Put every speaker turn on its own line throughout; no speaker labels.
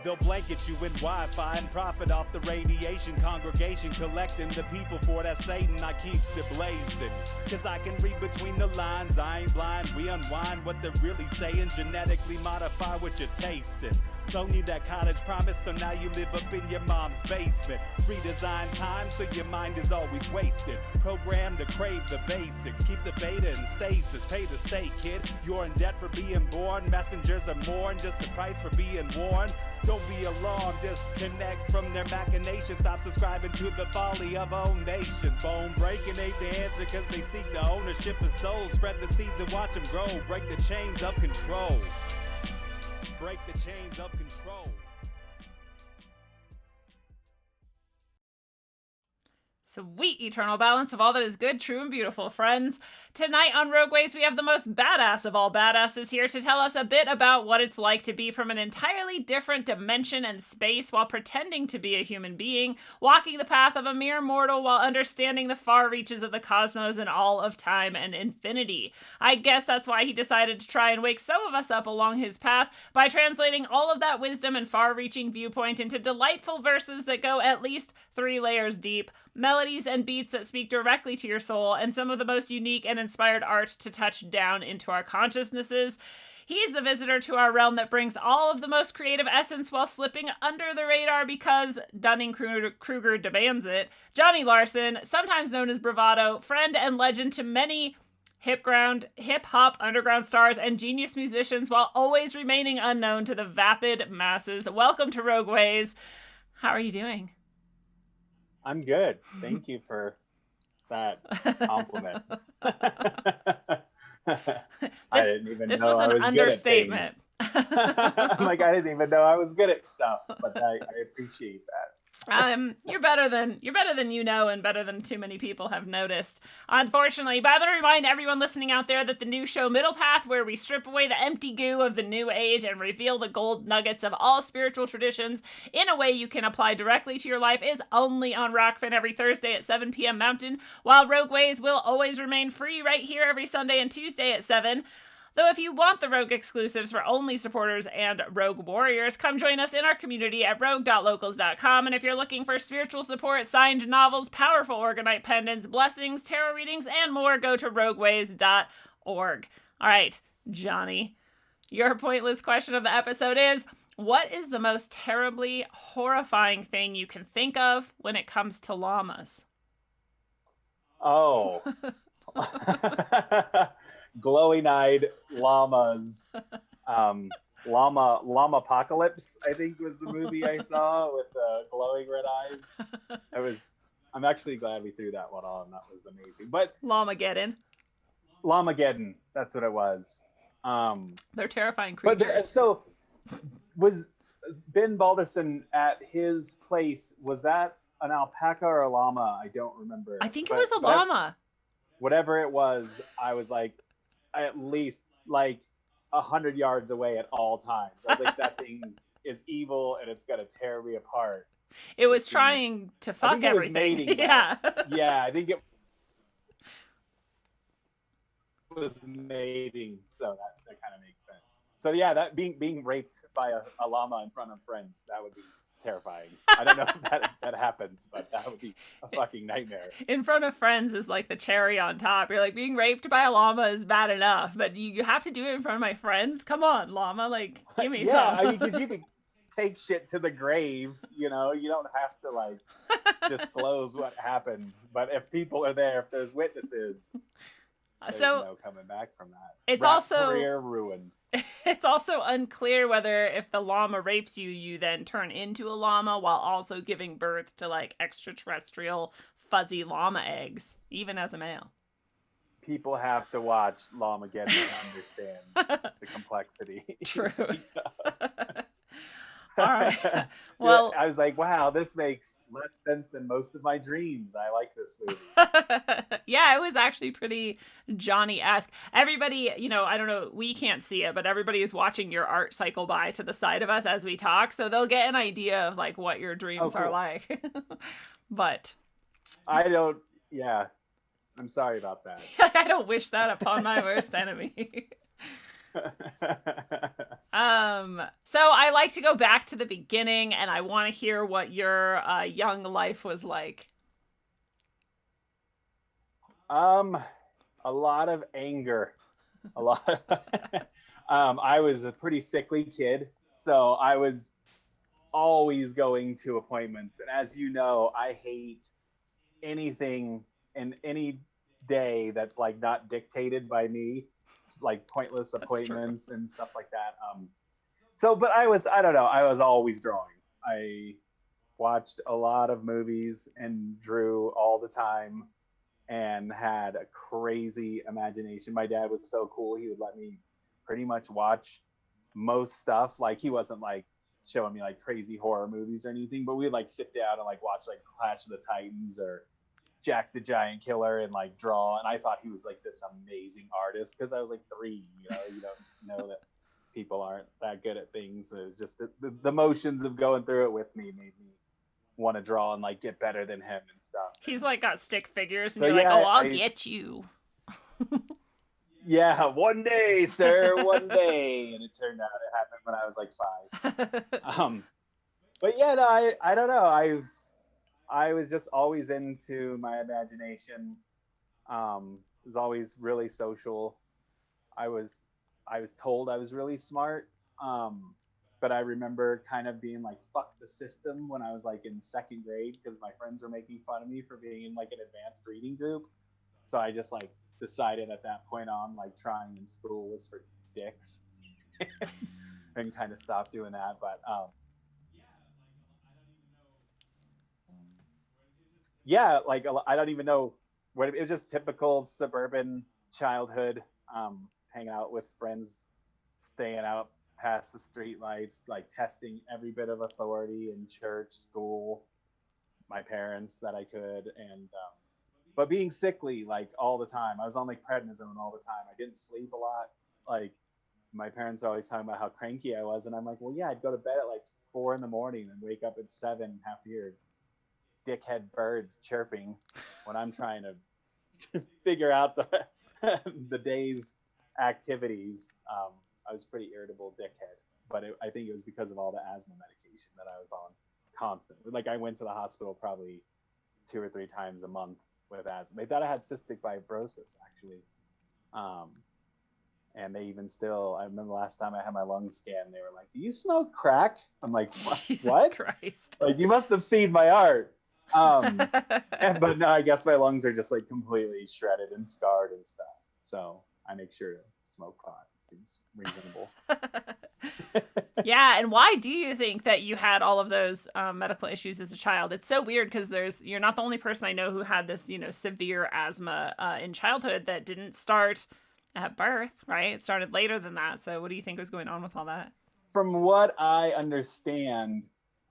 They'll blanket you in Wi-Fi and profit off the radiation. Congregation collecting the people for that Satan. I keeps it blazing, cause I can read between the lines. I ain't blind, we unwind what they're really saying. Genetically modify what you're tasting. Don't need that college promise, so now you live up in your mom's basement. Redesign time so your mind is always wasted. Programmed to crave the basics. Keep the beta in stasis. Pay the state, kid. You're in debt for being born. Messengers are more than just the price for being warned. Don't be alarmed. Disconnect from their machinations. Stop subscribing to the folly of own nations. Bone breaking ain't the answer, cause they seek the ownership of souls. Spread the seeds and watch them grow. Break the chains of control. Break the chains of control.
Sweet eternal balance of all that is good, true, and beautiful, friends. Tonight on Rogue Ways, we have the most badass of all badasses here to tell us a bit about what it's like to be from an entirely different dimension and space while pretending to be a human being, walking the path of a mere mortal while understanding the far reaches of the cosmos and all of time and infinity. I guess that's why he decided to try and wake some of us up along his path by translating all of that wisdom and far-reaching viewpoint into delightful verses that go at least 3 layers deep, melodies and beats that speak directly to your soul, and some of the most unique and inspired art to touch down into our consciousnesses. He's the visitor to our realm that brings all of the most creative essence while slipping under the radar because Dunning-Kruger demands it. Johnny Larson, sometimes known as Bravado, friend and legend to many hip-hop underground stars and genius musicians while always remaining unknown to the vapid masses. Welcome to Rogue Ways. How are you doing?
I'm good. Thank you for that compliment. I didn't even know I was
understatement.
Good at things. I'm like, I didn't even know I was good at stuff, but I appreciate that.
You're better than you know, and better than too many people have noticed, unfortunately. But I'm going to remind everyone listening out there that the new show Middle Path, where we strip away the empty goo of the new age and reveal the gold nuggets of all spiritual traditions in a way you can apply directly to your life, is only on Rockfin every Thursday at 7 p.m. Mountain, while Rogue Ways will always remain free right here every Sunday and Tuesday at 7. Though if you want the Rogue exclusives for only supporters and Rogue warriors, come join us in our community at rogue.locals.com. And if you're looking for spiritual support, signed novels, powerful Organite pendants, blessings, tarot readings, and more, go to rogueways.org. All right, Johnny, your pointless question of the episode is, what is the most terribly horrifying thing you can think of when it comes to llamas?
Oh. Glowing-eyed llamas. Llama Apocalypse, I think, was the movie I saw with the glowing red eyes. I'm actually glad we threw that one on. That was amazing. But
Llamageddon,
that's what it was.
They're terrifying creatures.
But so was Ben Balderson at his place? Was that an alpaca or a llama? I don't remember.
I think it was a llama.
Whatever it was, I was like, at least like 100 yards away at all times. I was like, that thing is evil and it's gonna tear me apart.
It was trying to fuck everything.
Mating,
yeah.
Yeah, I think it was mating, so that kind of makes sense. So yeah, that being raped by a llama in front of friends, that would be terrifying. I don't know if that happens, but that would be a fucking nightmare.
In front of friends is like the cherry on top. You're like, being raped by a llama is bad enough, but you have to do it in front of my friends? Come on, llama, like, give me some.
Yeah, I mean, because you can take shit to the grave, you know, you don't have to like disclose what happened. But if people are there, if there's witnesses, there's no coming back from that.
It's also
career ruined.
It's also unclear whether if the llama rapes you, you then turn into a llama while also giving birth to like extraterrestrial fuzzy llama eggs, even as a male.
People have to watch Llamageddon to understand the complexity.
True. All right. Well,
I was like, wow, this makes less sense than most of my dreams. I like this movie.
Yeah, it was actually pretty Johnny-esque. Everybody, you know, I don't know, we can't see it, but everybody is watching your art cycle by to the side of us as we talk, so they'll get an idea of like what your dreams are like. But
I don't, yeah. I'm sorry about that.
I don't wish that upon my worst enemy. So I like to go back to the beginning, and I want to hear what your young life was like.
A lot of anger, a lot. I was a pretty sickly kid, so I was always going to appointments. And as you know, I hate anything in any day that's like not dictated by me, like pointless
That's true.
appointments and stuff like that. But I don't know, I was always drawing. I watched a lot of movies and drew all the time and had a crazy imagination. My dad was so cool. He would let me pretty much watch most stuff. Like he wasn't like showing me like crazy horror movies or anything, but we'd like sit down and like watch like Clash of the Titans or Jack the Giant Killer and like draw. And I thought he was like this amazing artist because I was like 3. You don't know that people aren't that good at things. It was just the motions of going through it with me made me want to draw and like get better than him and stuff.
He's like got stick figures, and
So
you're like,
yeah,
"Oh, I'll get you."
Yeah, one day, sir, one day, and it turned out it happened when I was like 5. But yeah, no, I don't know. I was just always into my imagination. Was always really social. I was I was told I was really smart. But I remember kind of being like, fuck the system when I was like in 2nd grade because my friends were making fun of me for being in like an advanced reading group. So I just like decided at that point on like trying in school was for dicks and kind of stopped doing that. But yeah, like I don't even know what it was, just typical suburban childhood, hanging out with friends, staying out past the street lights, like testing every bit of authority in church, school, my parents that I could, and but being sickly like all the time. I was on like prednisone all the time. I didn't sleep a lot. Like my parents are always talking about how cranky I was, and I'm like, well, yeah, I'd go to bed at like 4 in the morning and wake up at 7, half here dickhead birds chirping when I'm trying to figure out the the day's activities. I was pretty irritable dickhead, but I think it was because of all the asthma medication that I was on constantly. Like I went to the hospital probably 2 or 3 times a month with asthma. They thought I had cystic fibrosis actually. And they even still, I remember last time I had my lungs scanned, they were like, do you smoke crack? I'm like,
Jesus
what?
Christ.
Like, you must have seen my art. But no, I guess my lungs are just like completely shredded and scarred and stuff. So I make sure to smoke pot. It seems reasonable.
Yeah, and why do you think that you had all of those medical issues as a child? It's so weird because you're not the only person I know who had this, severe asthma in childhood that didn't start at birth, right? It started later than that. So what do you think was going on with all that?
From what I understand,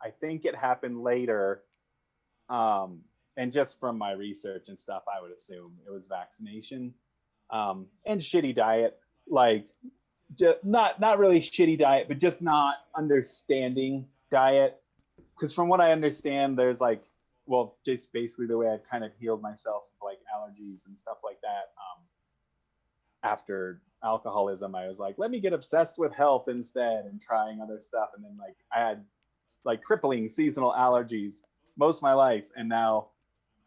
I think it happened later. And just from my research and stuff, I would assume it was vaccination and shitty diet. Like, not really shitty diet, but just not understanding diet. Because from what I understand, there's like, well, just basically the way I've kind of healed myself of like allergies and stuff like that. After alcoholism, I was like, let me get obsessed with health instead and trying other stuff. And then like I had like crippling seasonal allergies most of my life, and now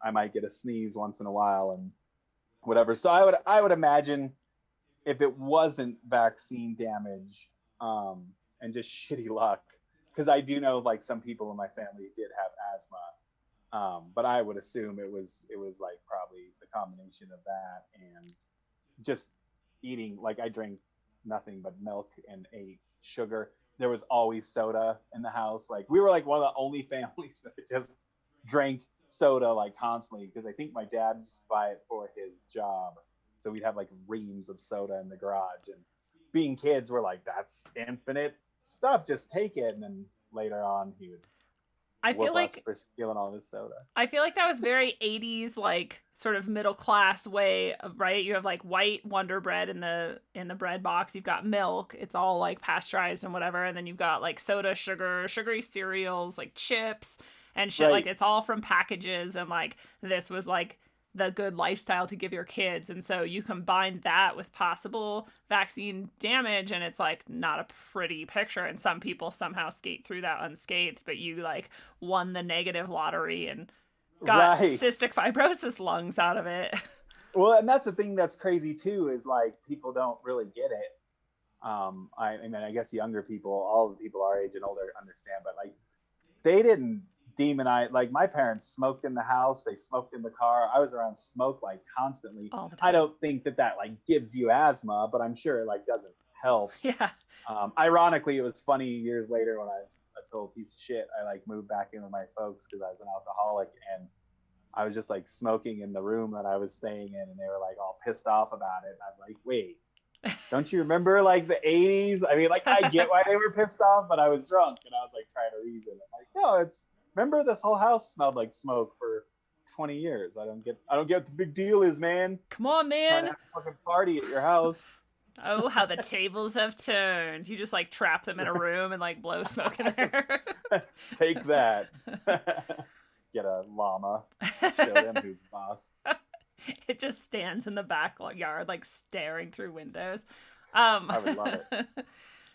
I might get a sneeze once in a while and whatever. So I would imagine if it wasn't vaccine damage and just shitty luck, because I do know like some people in my family did have asthma, but I would assume it was like probably the combination of that and just eating. Like I drank nothing but milk and ate sugar. There was always soda in the house. Like we were like one of the only families that just drank soda like constantly, because I think my dad used to buy it for his job. So we'd have like reams of soda in the garage, and being kids, we're like, that's infinite stuff, just take it. And then later on he would whoop us for stealing all this soda.
I feel like that was very 80s, like sort of middle class way of, right? You have like white Wonder Bread in the bread box. You've got milk. It's all like pasteurized and whatever. And then you've got like soda, sugar, sugary cereals, like chips and shit.
Right.
Like it's all from packages. And like this was like the good lifestyle to give your kids. And so you combine that with possible vaccine damage, and it's like not a pretty picture. And some people somehow skate through that unscathed, but you like won the negative lottery and got
Right.
cystic fibrosis lungs out of it.
Well, and that's the thing that's crazy too, is like people don't really get it. I mean, I guess younger people, all the people our age and older understand, but like they didn't demonize. Like my parents smoked in the house, they smoked in the car. I was around smoke like constantly.
All the time.
I don't think that like gives you asthma, but I'm sure it like doesn't help.
Yeah.
Ironically, it was funny years later when I was a total piece of shit. I like moved back in with my folks because I was an alcoholic, and I was just like smoking in the room that I was staying in, and they were like all pissed off about it. And I'm like, wait, don't you remember like the 80s? I mean, like I get why they were pissed off, but I was drunk and I was like trying to reason. I'm like, no, remember this whole house smelled like smoke for 20 years. I don't get what the big deal is, man.
Come on, man.
Trying to have a fucking party at your house.
Oh, how the tables have turned. You just like trap them in a room and like blow smoke in there.
Take that. Get a llama. Show them who's boss.
It just stands in the backyard like staring through windows.
I would love it.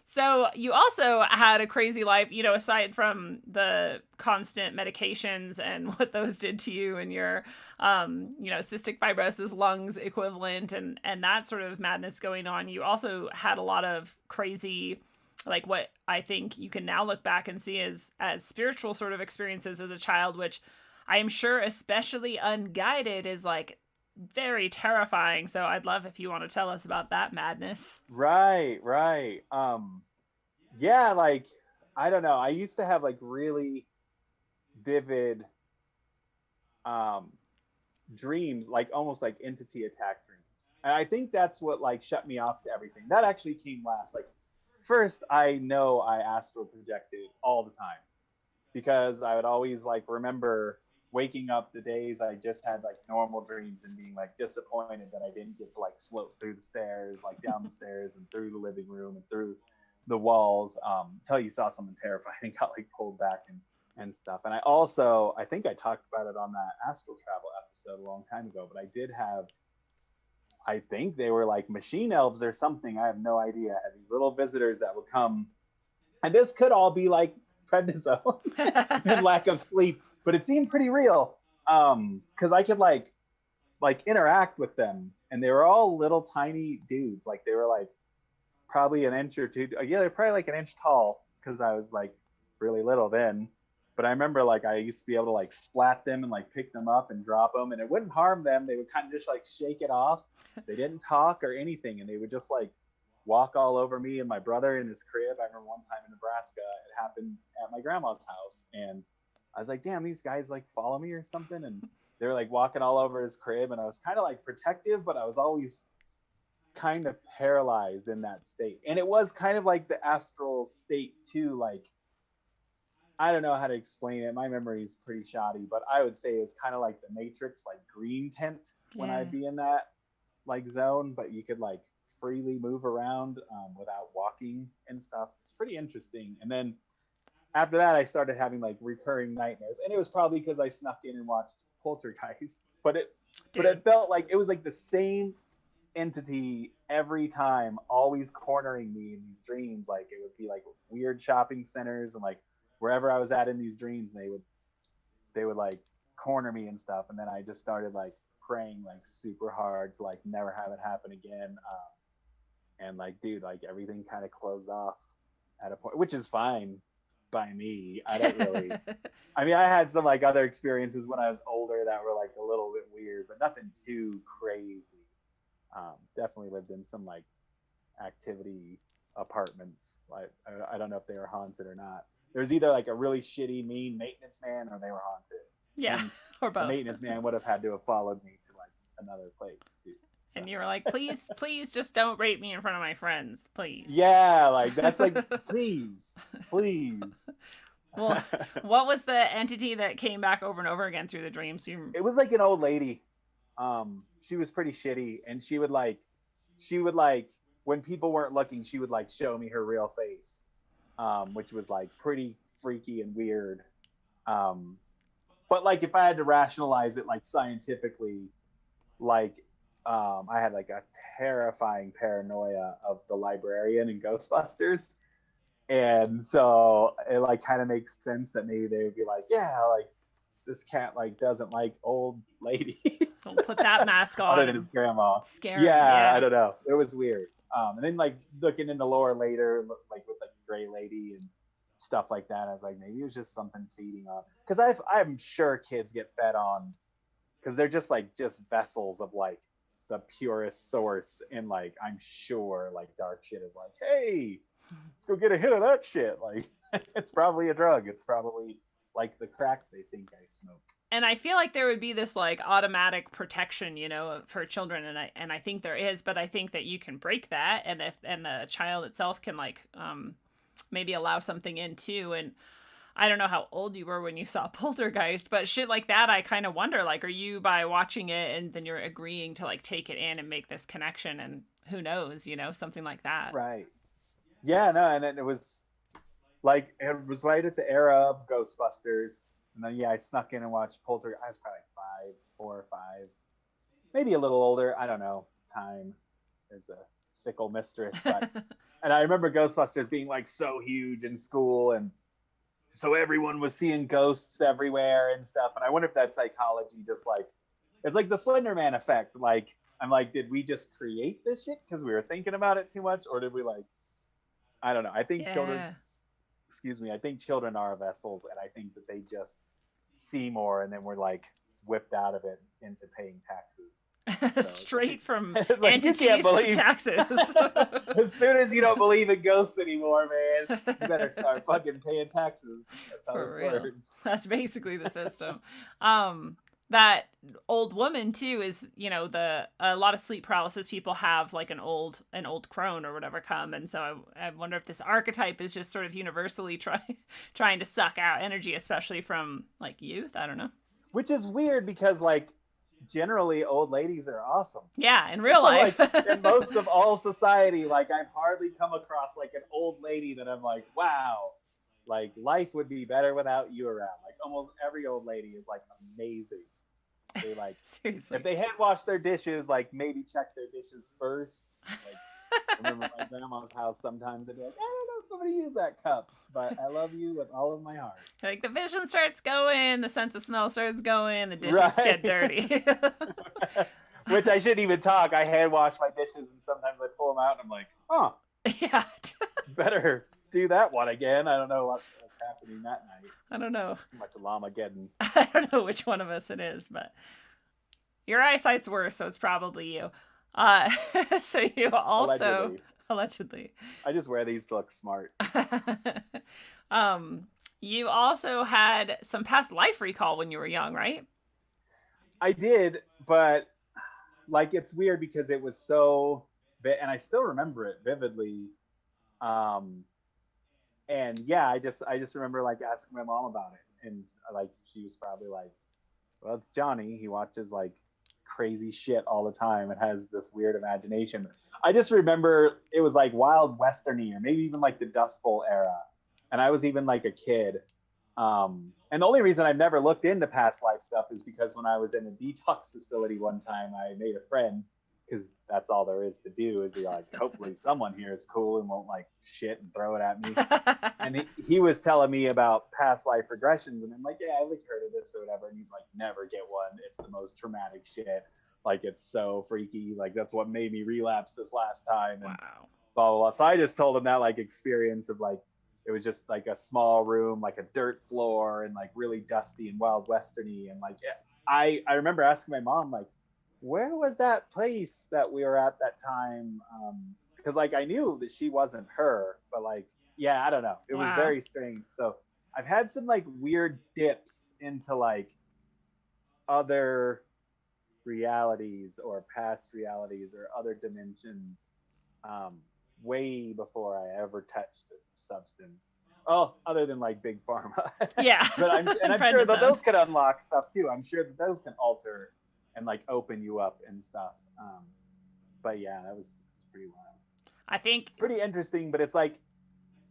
So you also had a crazy life, you know, aside from the constant medications and what those did to you and your, you know, cystic fibrosis lungs equivalent and that sort of madness going on. You also had a lot of crazy, like what I think you can now look back and see as spiritual sort of experiences as a child, which I am sure, especially unguided, is like very terrifying. So I'd love if you want to tell us about that madness.
Right. Yeah, like I don't know. I used to have like really vivid dreams, like almost like entity attack dreams. And I think that's what like shut me off to everything. That actually came last. Like first, I know I astral projected all the time because I would always like remember waking up the days I just had like normal dreams and being like disappointed that I didn't get to like float through the stairs, like down the stairs and through the living room and through the walls until you saw something terrifying and got like pulled back and stuff. And I think I talked about it on that astral travel episode a long time ago, but I did have, I think they were like machine elves or something. I have no idea. I had these little visitors that would come, and this could all be like prednisone and lack of sleep, but it seemed pretty real because I could like interact with them, and they were all little tiny dudes. Like they were like probably an inch or two. Yeah, they're probably like an inch tall because I was like really little then. But I remember like I used to be able to like splat them and like pick them up and drop them, and it wouldn't harm them. They would kind of just like shake it off. They didn't talk or anything, and they would just like walk all over me and my brother in his crib. I remember one time in Nebraska, it happened at my grandma's house, and I was like, damn, these guys like follow me or something. And they were like walking all over his crib, and I was kind of like protective, but I was always kind of paralyzed in that state. And it was kind of like the astral state too. Like, I don't know how to explain it. My memory is pretty shoddy, but I would say it's kind of like the Matrix, like green tint when I'd be in that like zone, but you could like freely move around without walking and stuff. It's pretty interesting. And then after that, I started having like recurring nightmares, and it was probably because I snuck in and watched Poltergeist. But it felt like it was like the same entity every time, always cornering me in these dreams. Like it would be like weird shopping centers and like wherever I was at in these dreams, and they would like corner me and stuff. And then I just started like praying like super hard to like never have it happen again. And like, dude, like everything kind of closed off at a point, which is fine by me. I don't really, I mean, I had some like other experiences when I was older that were like a little bit weird, but nothing too crazy. Definitely lived in some like activity apartments. Like, I don't know if they were haunted or not. There was either like a really shitty, mean maintenance man, or they were haunted.
Yeah,
and
or both.
The maintenance man would have had to have followed me to like another place too. So.
And you were like, please just don't rape me in front of my friends, please.
Yeah, like that's like, please.
Well, what was the entity that came back over and over again through the dreams?
It was like an old lady. She was pretty shitty, and she would like when people weren't looking, she would like show me her real face, which was like pretty freaky and weird. But like if I had to rationalize it like scientifically, like I had like a terrifying paranoia of the librarian in Ghostbusters. And so it like kind of makes sense that maybe they would be like, yeah, like this cat like doesn't like old ladies.
Don't put that mask on
Other than
and
his grandma.
scare him.
Yeah, I
Yeah.
don't know. It was weird. And then like looking into lore later, like with like the gray lady and stuff like that, I was like, maybe it was just something feeding on. Because I'm sure kids get fed on, because they're just like just vessels of like the purest source, and like I'm sure like dark shit is like, hey, let's go get a hit of that shit. Like it's probably a drug. It's probably like the crack they think I smoke.
And I feel like there would be this like automatic protection, you know, for children, and I think there is, but I think that you can break that, and if and the child itself can like maybe allow something in too. And I don't know how old you were when you saw Poltergeist, but shit like that, I kind of wonder, like, are you by watching it and then you're agreeing to like take it in and make this connection, and who knows, you know, something like that.
Right. Yeah, no, and it was like it was right at the era of Ghostbusters. And then I snuck in and watched Poltergeist. I was probably like 4 or 5, maybe a little older. I don't know. Time is a fickle mistress, but and I remember Ghostbusters being like so huge in school, and so everyone was seeing ghosts everywhere and stuff. And I wonder if that psychology just like it's like the Slender Man effect. Like I'm like, did we just create this shit because we were thinking about it too much, or did we like? I don't know. I think children. Excuse me, I think children are vessels, and I think that they just see more, and then we're like whipped out of it into paying taxes. So,
Straight from
it's like,
entities
you can't believe
to taxes.
As soon as you don't believe in ghosts anymore, man, you better start fucking paying taxes. That's how
For
this
real.
works.
That's basically the system. That old woman too is, you know, a lot of sleep paralysis people have like an old crone or whatever come, and so I wonder if this archetype is just sort of universally trying to suck out energy, especially from like youth. I don't know.
Which is weird because like generally old ladies are awesome.
Yeah, in real life.
Like in most of all society, like I've hardly come across like an old lady that I'm like, wow, like life would be better without you around. Like almost every old lady is like amazing. They like
seriously.
If they hand wash their dishes, like maybe check their dishes first. Like I remember my grandma's house, sometimes they'd be like, I don't know if I'm gonna use that cup, but I love you with all of my heart.
Like the vision starts going, the sense of smell starts going, the dishes get dirty.
Which I shouldn't even talk. I hand wash my dishes, and sometimes I pull them out, and I'm like, huh,
yeah.
better do that one again. I don't know what was happening that night.
I don't know.
Too much llama getting.
I don't know which one of us it is, but your eyesight's worse, so it's probably you. So you also allegedly.
I just wear these to look smart.
You also had some past life recall when you were young, right?
I did, but like it's weird because it was so, and I still remember it vividly. And yeah, I just remember like asking my mom about it, and like she was probably like, well, it's Johnny, he watches like crazy shit all the time and has this weird imagination. I just remember it was like Wild Westerny, or maybe even like the Dust Bowl era, and I was even like a kid. And the only reason I've never looked into past life stuff is because when I was in a detox facility one time, I made a friend, because that's all there is to do, is you're like, hopefully someone here is cool and won't like shit and throw it at me. And he was telling me about past life regressions, and I'm like, yeah, I've like heard of this or whatever. And he's like, never get one. It's the most traumatic shit. Like, it's so freaky. He's like, that's what made me relapse this last time. And
wow.
Blah, blah, blah. So I just told him that like experience of like, it was just like a small room, like a dirt floor, and like really dusty and Wild Westerny. And like, I remember asking my mom, like, where was that place that we were at that time? Because like I knew that she wasn't her, but like, yeah, I don't know. It was very strange. So I've had some like weird dips into like other realities or past realities or other dimensions way before I ever touched a substance. Oh, other than like big pharma.
Yeah.
But I'm sure that those could unlock stuff too. I'm sure that those can alter and like open you up and stuff. But yeah, that was pretty wild.
I think
it's pretty interesting, but it's like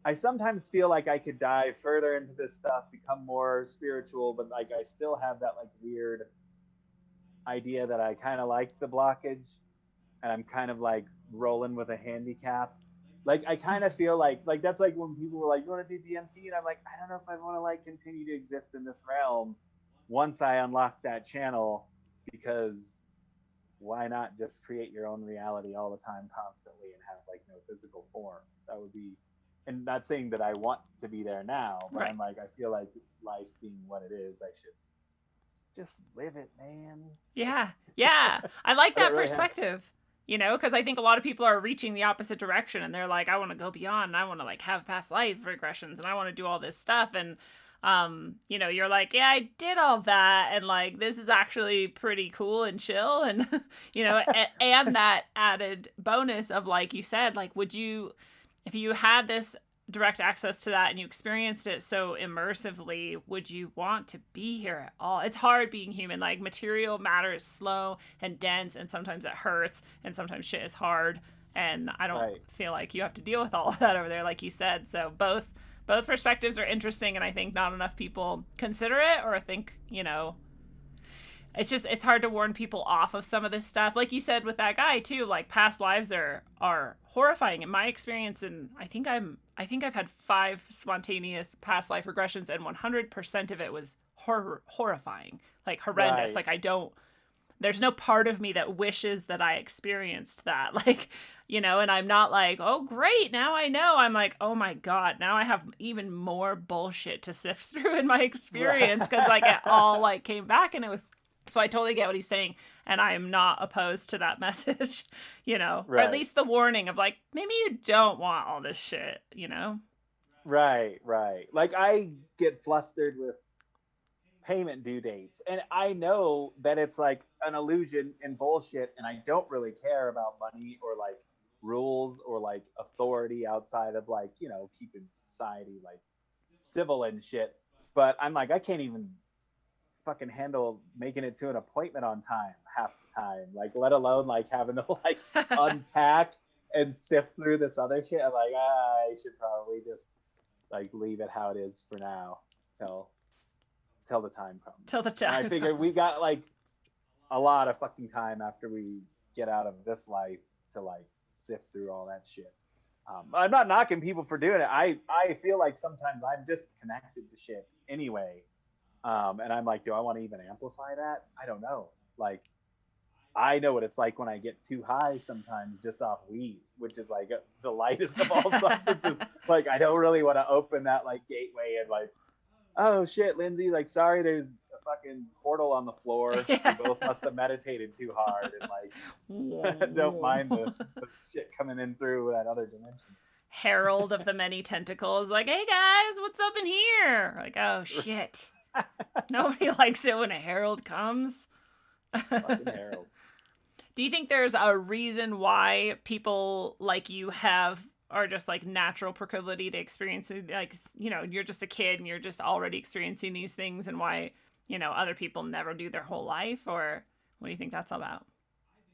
I sometimes feel like I could dive further into this stuff, become more spiritual, but like I still have that like weird idea that I kind of like the blockage, and I'm kind of like rolling with a handicap. Like I kind of feel like that's like when people were like, "You want to do DMT?" and I'm like, I don't know if I want to like continue to exist in this realm once I unlock that channel, because why not just create your own reality all the time, constantly, and have like no physical form? That would be, and not saying that I want to be there now, but
Right.
I'm like, I feel like life being what it is, I should just live it, man.
Yeah. Yeah. I like
I don't
that
really have.
perspective, because I think a lot of people are reaching the opposite direction and they're like, I want to go beyond and I want to like have past life regressions and I want to do all this stuff. And, you're like, yeah, I did all that. And like, this is actually pretty cool and chill. And, and that added bonus of, like you said, like, if you had this direct access to that and you experienced it so immersively, would you want to be here at all? It's hard being human. Like, material matter is slow and dense, and sometimes it hurts, and sometimes shit is hard. And I don't
Right.
feel like you have to deal with all of that over there, like you said. So both perspectives are interesting, and I think not enough people consider it or think, it's hard to warn people off of some of this stuff, like you said with that guy too. Like, past lives are horrifying in my experience, and I think I've had 5 spontaneous past life regressions, and 100% of it was horrifying, like horrendous.
Right.
Like, there's no part of me that wishes that I experienced that. Like, and I'm not like, oh great, now I know. I'm like, oh my god, now I have even more bullshit to sift through in my experience, because like it all like came back, and it was. So I totally get what he's saying, and I am not opposed to that message, or at
Right.
least the warning of like, maybe you don't want all this shit,
Right. Right. Like I get flustered with payment due dates, and I know that it's like an illusion and bullshit, and I don't really care about money or like rules or like authority outside of like, keeping society like civil and shit. But I'm like, I can't even fucking handle making it to an appointment on time half the time, like let alone like having to like unpack and sift through this other shit. I'm like, I should probably just like leave it how it is for now till till the time comes.
till the
And I
time
figure we
comes.
got like a lot of fucking time after we get out of this life to like sift through all that shit. I'm not knocking people for doing it. I feel like sometimes I'm just connected to shit anyway. And I'm like, do I want to even amplify that? I don't know. Like, I know what it's like when I get too high sometimes just off weed, which is like the lightest of all substances. Like, I don't really want to open that like gateway and like, oh shit, Lindsay, like, sorry, there's a fucking portal on the floor. We both must have meditated too hard and like don't mind the shit coming in through that other dimension.
Herald of the many tentacles, like, hey guys, what's up in here? Like, oh shit. Nobody likes it when a herald comes.
Fucking Harold.
Do you think there's a reason why people like you are just like natural proclivity to experiencing, like, you're just a kid and you're just already experiencing these things, and why, other people never do their whole life? Or what do you think that's about?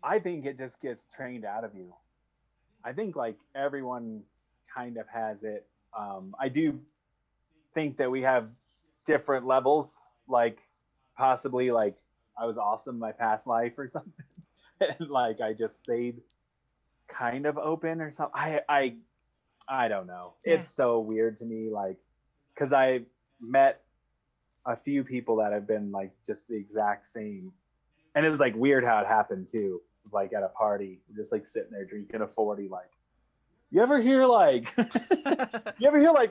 I think it just gets trained out of you. I think like everyone kind of has it. I do think that we have different levels, like possibly like I was awesome in my past life or something. And like I just stayed kind of open or something. I don't know.
Yeah.
It's so weird to me, like, because I met a few people that have been like just the exact same, and it was like weird how it happened too. Like at a party, just like sitting there drinking a 40, like, you ever hear like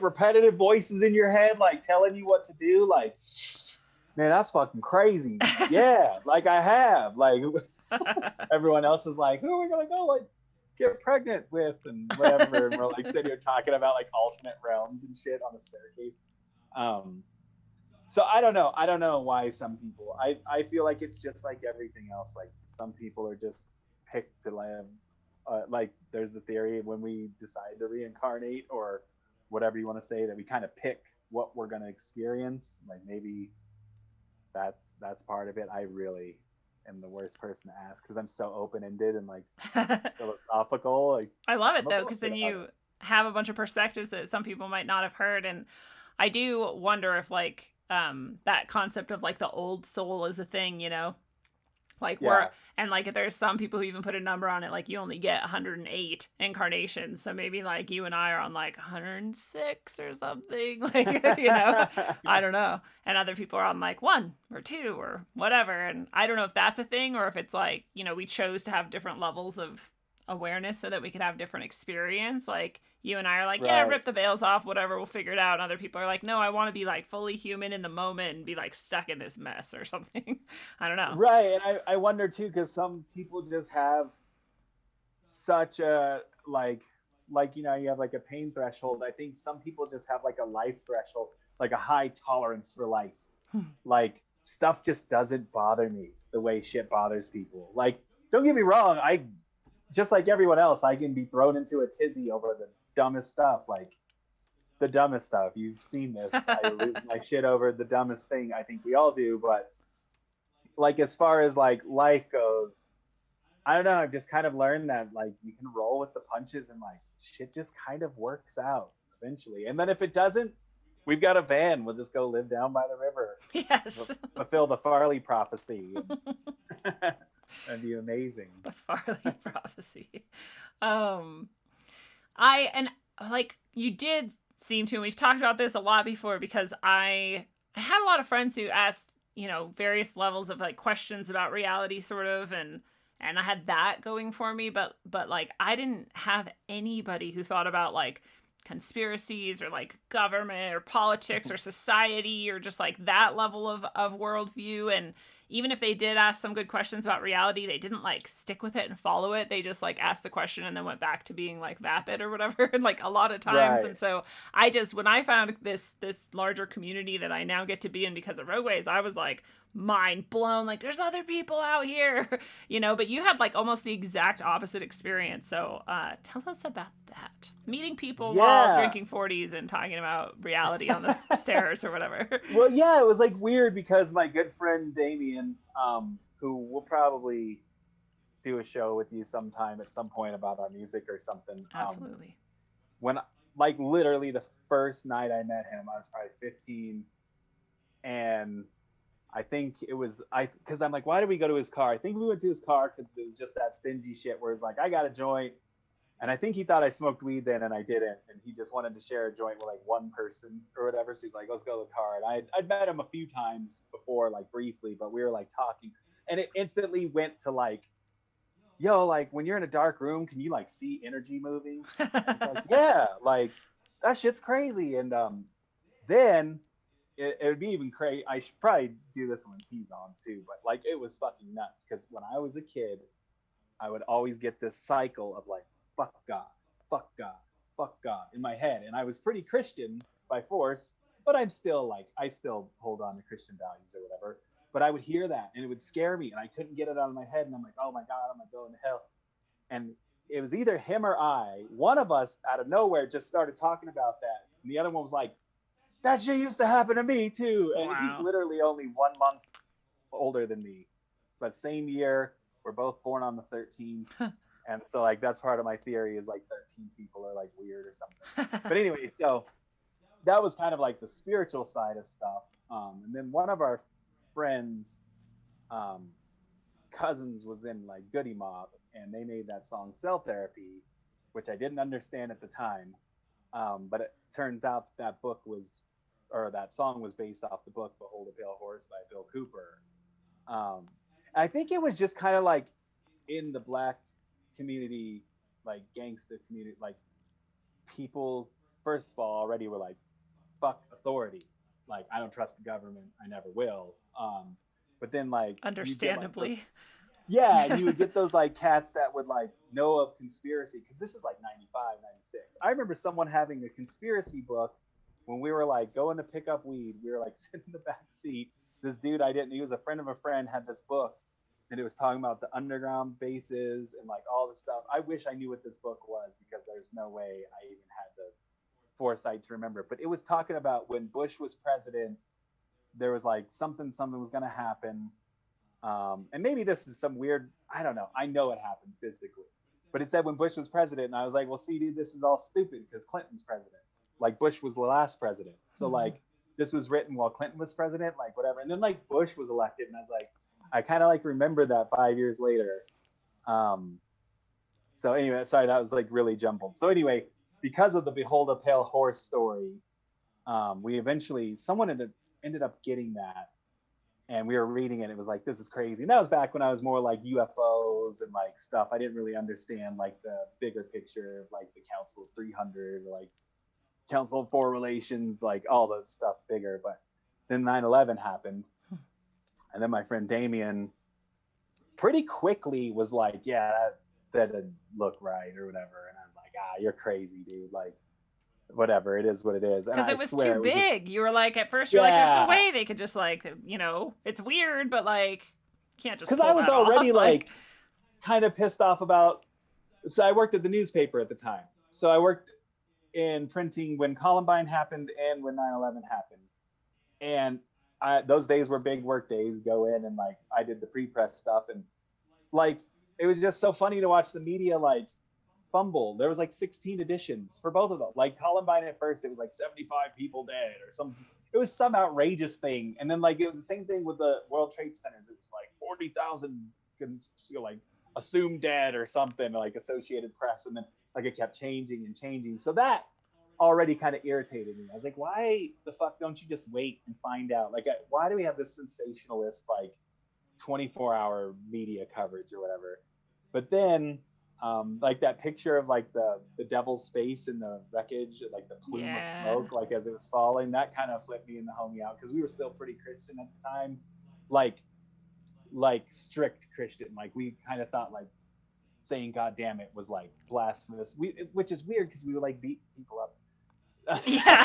repetitive voices in your head like telling you what to do? Like, man, that's fucking crazy. Yeah, like I have. Like everyone else is like, who are we gonna go like get pregnant with and whatever, and we're like sitting here talking about like alternate realms and shit on the staircase. So I don't know why some people. I feel like it's just like everything else. Like some people are just picked to live. Like there's the theory when we decide to reincarnate or whatever you want to say, that we kind of pick what we're going to experience. Like maybe that's part of it. I really am the worst person to ask because I'm so open-ended and like philosophical. Like
I love it
I'm a
though, because then
bullshit
you
artist.
have a bunch of perspectives that some people might not have heard. And I do wonder if like that concept of like the old soul is a thing, Like
Yeah.
and like there's some people who even put a number on it, like you only get 108 incarnations. So maybe like you and I are on like 106 or something. Like, I don't know. And other people are on like 1 or 2 or whatever. And I don't know if that's a thing or if it's like, we chose to have different levels of awareness so that we could have different experience. Like you and I are like, yeah,
Right.
rip the veils off, whatever, we'll figure it out. And other people are like, no, I want to be like fully human in the moment and be like stuck in this mess or something. I don't know.
Right. And I wonder too, because some people just have such a you have like a pain threshold. I think some people just have like a life threshold, like a high tolerance for life. Like stuff just doesn't bother me the way shit bothers people. Like, don't get me wrong, I just like everyone else, I can be thrown into a tizzy over the dumbest stuff, like the dumbest stuff. You've seen this. I lose my shit over the dumbest thing. I think we all do, but like as far as like life goes, I don't know. I've just kind of learned that like you can roll with the punches and like shit just kind of works out eventually. And then if it doesn't, we've got a van. We'll just go live down by the river.
Yes.
Fulfill the Farley prophecy. That'd be amazing.
The Farley prophecy. I and like you did seem to, and we've talked about this a lot before because I had a lot of friends who asked, various levels of like questions about reality sort of and I had that going for me, but like I didn't have anybody who thought about like conspiracies or like government or politics or society or just like that level of worldview. And even if they did ask some good questions about reality, they didn't like stick with it and follow it. They just like asked the question and then went back to being like vapid or whatever. And like a lot of times.
Right.
And so when I found this larger community that I now get to be in because of Rogueways, I was like mind blown. Like there's other people out here, but you had like almost the exact opposite experience. So tell us about that. Meeting people while drinking 40s and talking about reality on the stairs or whatever.
Well, yeah, it was like weird because my good friend Damien, who will probably do a show with you sometime at some point about our music or something.
Absolutely.
When like literally the first night I met him, I was probably 15, and I think it was because I'm like, why did we go to his car? I think we went to his car because it was just that stingy shit where it's like, I got a joint. And I think he thought I smoked weed then and I didn't. And he just wanted to share a joint with like one person or whatever. So he's like, let's go to the car. And I'd met him a few times before, like briefly, but we were like talking. And it instantly went to like, yo, like when you're in a dark room, can you like see energy moving? It's like, yeah, like that shit's crazy. And then it would be even crazy. I should probably do this when he's on too. But like it was fucking nuts because when I was a kid, I would always get this cycle of like, fuck God, fuck God, fuck God in my head. And I was pretty Christian by force, but I still hold on to Christian values or whatever. But I would hear that and it would scare me and I couldn't get it out of my head. And I'm like, oh my God, I'm going to hell. And it was either him or I. One of us out of nowhere just started talking about that. And the other one was like, that shit used to happen to me too. And
Wow.
He's literally only 1 month older than me. But same year, we're both born on the 13th. And so like that's part of my theory is like 13 people are like weird or something. But anyway, so that was kind of like the spiritual side of stuff. And then one of our friends' cousins was in like Goody Mob, and they made that song Cell Therapy, which I didn't understand at the time. But it turns out that that song was based off the book Behold a Pale Horse by Bill Cooper. I think it was just kind of like in the Black community, like gangster community, like people first of all already were like, fuck authority, like I don't trust the government, I never will. But then like
understandably,
and you would get those like cats that would like know of conspiracy, because this is like 95, 96. I remember someone having a conspiracy book when we were like going to pick up weed. We were like sitting in the back seat. This dude he was a friend of a friend, had this book, and it was talking about the underground bases and like all this stuff. I wish I knew what this book was because there's no way I even had the foresight to remember it. But it was talking about when Bush was president, there was like something was going to happen. And maybe this is some weird, I don't know. I know it happened physically. But it said when Bush was president, and I was like, well, see, dude, this is all stupid because Clinton's president. Like Bush was the last president. So like this was written while Clinton was president, like whatever. And then like Bush was elected, and I was like, I kind of like remember that 5 years later. So anyway, sorry, that was like really jumbled. So anyway, because of the Behold a Pale Horse story, we eventually, someone ended up getting that, and we were reading it. It was like, this is crazy. And that was back when I was more like UFOs and like stuff. I didn't really understand like the bigger picture of like the Council of 300 or like Council of Four Relations, like all those stuff bigger. But then 9/11 happened. And then my friend Damien pretty quickly was like, yeah, that didn't look right or whatever. And I was like, you're crazy, dude. Like, whatever, it is what it is.
Because it was too big. You were like, at first, you're like, there's no way they could just like, it's weird, but like, can't just. Because I was already
like kind of pissed off about. So I worked at the newspaper at the time. So I worked in printing when Columbine happened and when 9/11 happened, and those days were big work days. Go in and like I did the pre-press stuff, and like it was just so funny to watch the media like fumble. There was like 16 editions for both of them. Like Columbine at first, it was like 75 people dead or some. It was some outrageous thing, and then like it was the same thing with the World Trade Centers. It was like 40,000 like assumed dead or something, like Associated Press, and then like it kept changing and changing. So that already kind of irritated me. I was like, why the fuck don't you just wait and find out? Like, why do we have this sensationalist like 24-hour media coverage or whatever? But then like that picture of like the devil's face in the wreckage, like the plume of smoke, like as it was falling, that kind of flipped me and the homie out, because we were still pretty Christian at the time, like strict Christian. Like we kind of thought like saying God damn it was like blasphemous, which is weird because we would like beat people up.
Yeah.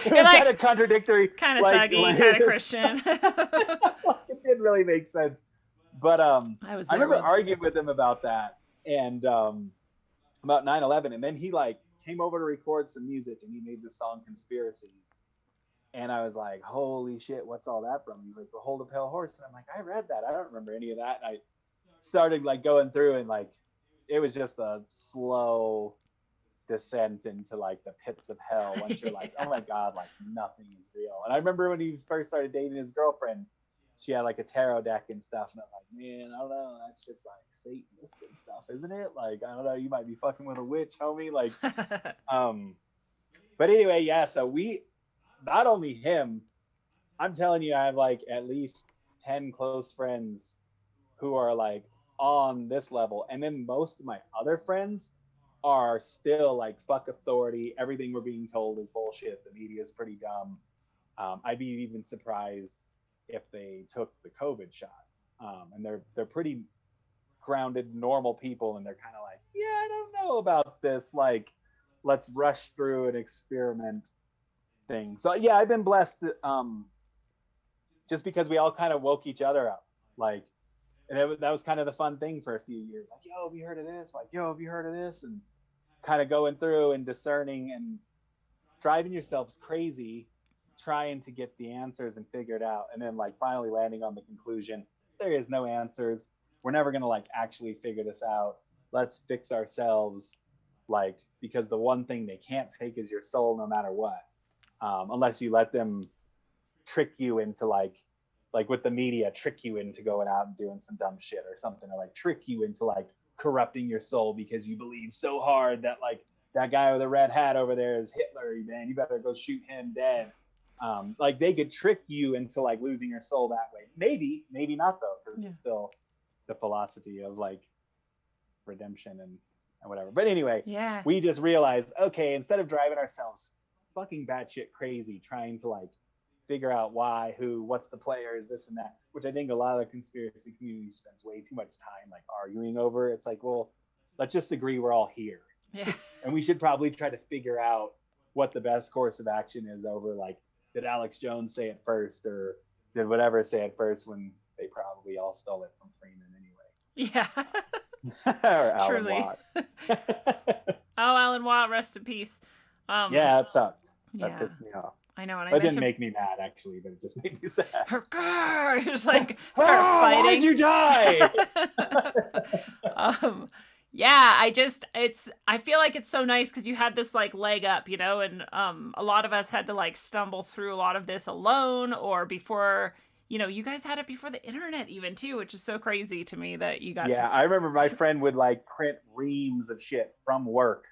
It was like, kind of contradictory,
kind of thuggy, kind of Christian.
Like, it didn't really make sense. But I remember arguing with him about that, and about 9/11, and then he like came over to record some music, and he made the song Conspiracies, and I was like, holy shit, what's all that from? He's like, Behold a Pale Horse, and I'm like, I read that, I don't remember any of that. And I started like going through, and like it was just a slow descent into like the pits of hell once you're like, oh my god, like nothing is real. And I remember when he first started dating his girlfriend, she had like a tarot deck and stuff, and I was like, man, I don't know, that shit's like Satanistic stuff, isn't it? Like, I don't know, you might be fucking with a witch, homie. Like but anyway, yeah, so we, not only him, I'm telling you, I have like at least 10 close friends who are like on this level, and then most of my other friends are still like, fuck authority, everything we're being told is bullshit, the media is pretty dumb. I'd be even surprised if they took the COVID shot. And they're pretty grounded, normal people, and they're kind of like, yeah, I don't know about this, like, let's rush through an experiment thing. So yeah, I've been blessed, just because we all kind of woke each other up, like, and that was kind of the fun thing for a few years, like, yo, have you heard of this? Like, yo, have you heard of this? And kind of going through and discerning and driving yourselves crazy, trying to get the answers and figure it out, and then like finally landing on the conclusion, there is no answers, we're never going to like actually figure this out, let's fix ourselves, like, because the one thing they can't take is your soul, no matter what, unless you let them trick you into like with the media, trick you into going out and doing some dumb shit or something, or like trick you into like corrupting your soul because you believe so hard that like that guy with a red hat over there is Hitler, man, you better go shoot him dead. Like they could trick you into like losing your soul that way. Maybe not though, because it's still the philosophy of like redemption and whatever. But anyway, we just realized, okay, instead of driving ourselves fucking batshit crazy trying to like figure out why, who, what's the players, this and that, which I think a lot of the conspiracy community spends way too much time like arguing over. It's like, well, let's just agree we're all here. Yeah. And we should probably try to figure out what the best course of action is over like, did Alex Jones say it first, or did whatever say it first, when they probably all stole it from Freeman anyway.
Yeah.
Or Alan Watt.
Oh, Alan Watt, rest in peace.
Yeah, it sucked. That pissed me off.
I know, and
it didn't make me mad actually, but it just made me sad.
Just like start fighting.
Why'd you die?
Yeah, I feel like it's so nice because you had this like leg up, you know, and a lot of us had to like stumble through a lot of this alone, or before you guys had it before the internet even too, which is so crazy to me that you got
Yeah, I remember my friend would like print reams of shit from work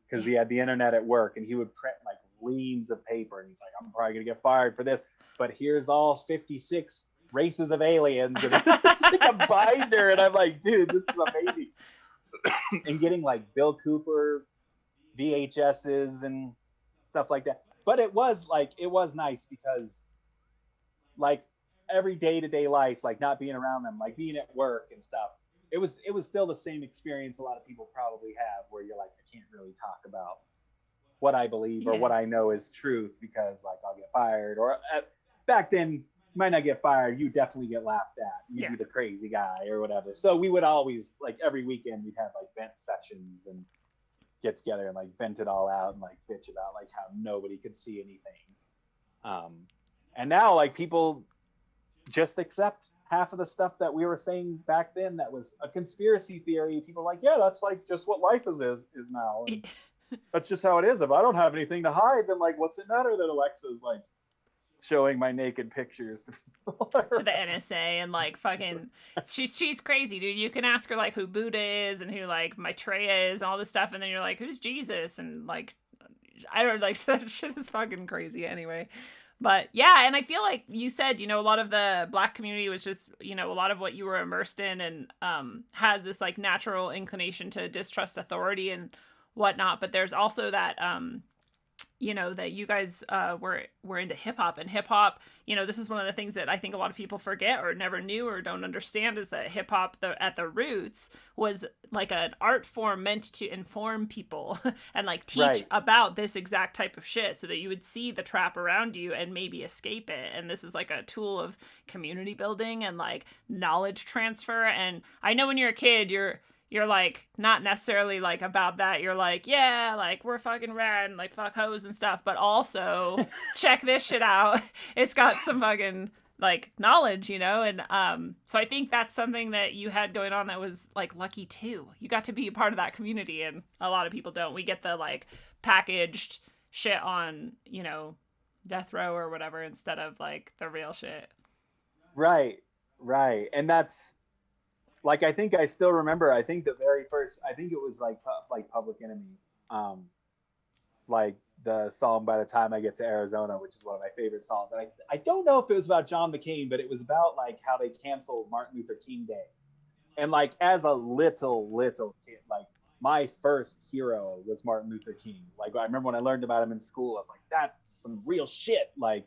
because he had the internet at work, and he would print like reams of paper, and he's like, I'm probably gonna get fired for this, but here's all 56 races of aliens, and it's like a binder, and I'm like, dude, this is amazing. And getting like Bill Cooper VHSs and stuff like that. But it was nice because like every day-to-day life, like not being around them, like being at work and stuff, it was still the same experience a lot of people probably have, where you're like, I can't really talk about what I believe or what I know is truth because like I'll get fired, or back then you might not get fired, you definitely get laughed at, you'd be the crazy guy or whatever. So we would always, like every weekend, we'd have like vent sessions and get together and like vent it all out and like bitch about like how nobody could see anything. And now like people just accept half of the stuff that we were saying back then that was a conspiracy theory. People are like, yeah, that's like just what life is now. And that's just how it is. If I don't have anything to hide, then like what's it matter that Alexa's like showing my naked pictures to people?
To the NSA and like fucking she's crazy, dude. You can ask her like who Buddha is and who like Maitreya is and all this stuff, and then you're like, who's Jesus? And like I don't like that shit is fucking crazy anyway. But yeah, and I feel like you said, a lot of the Black community was just, a lot of what you were immersed in, and has this like natural inclination to distrust authority and whatnot. But there's also that that you guys were into hip hop, and hip hop, this is one of the things that I think a lot of people forget or never knew or don't understand, is that hip hop at the roots was like an art form meant to inform people and like teach about this exact type of shit, so that you would see the trap around you and maybe escape it. And this is like a tool of community building and like knowledge transfer. And I know when you're a kid, you're like not necessarily like about that. You're like, yeah, like we're fucking rad and like fuck hoes and stuff, but also check this shit out. It's got some fucking like knowledge, and so I think that's something that you had going on that was like lucky too. You got to be a part of that community, and a lot of people don't. We get the like packaged shit on, death row or whatever instead of like the real shit.
Right. And that's like, I think I still remember, I think the very first, I think it was like Public Enemy, like the song By the Time I Get to Arizona, which is one of my favorite songs. And I don't know if it was about John McCain, but it was about like how they canceled Martin Luther King Day. And like as a little kid, like my first hero was Martin Luther King. Like I remember when I learned about him in school, I was like, that's some real shit. Like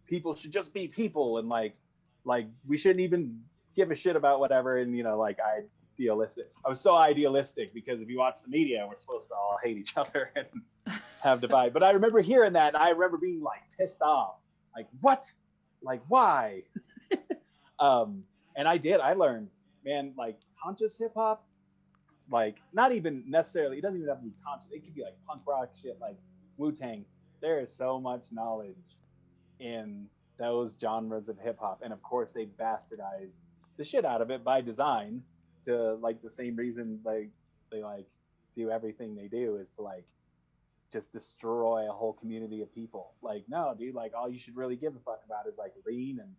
people should just be people, and like we shouldn't even give a shit about whatever. And like I was so idealistic, because if you watch the media, we're supposed to all hate each other and have divide. But I remember hearing that, and I remember being like pissed off, like what, like why? And I learned, man, like conscious hip hop, like not even necessarily, it doesn't even have to be conscious, it could be like punk rock shit like Wu-Tang. There is so much knowledge in those genres of hip hop, and of course they bastardized the shit out of it by design, to like the same reason like they like do everything they do, is to like just destroy a whole community of people. Like, no, dude, like all you should really give a fuck about is like lean and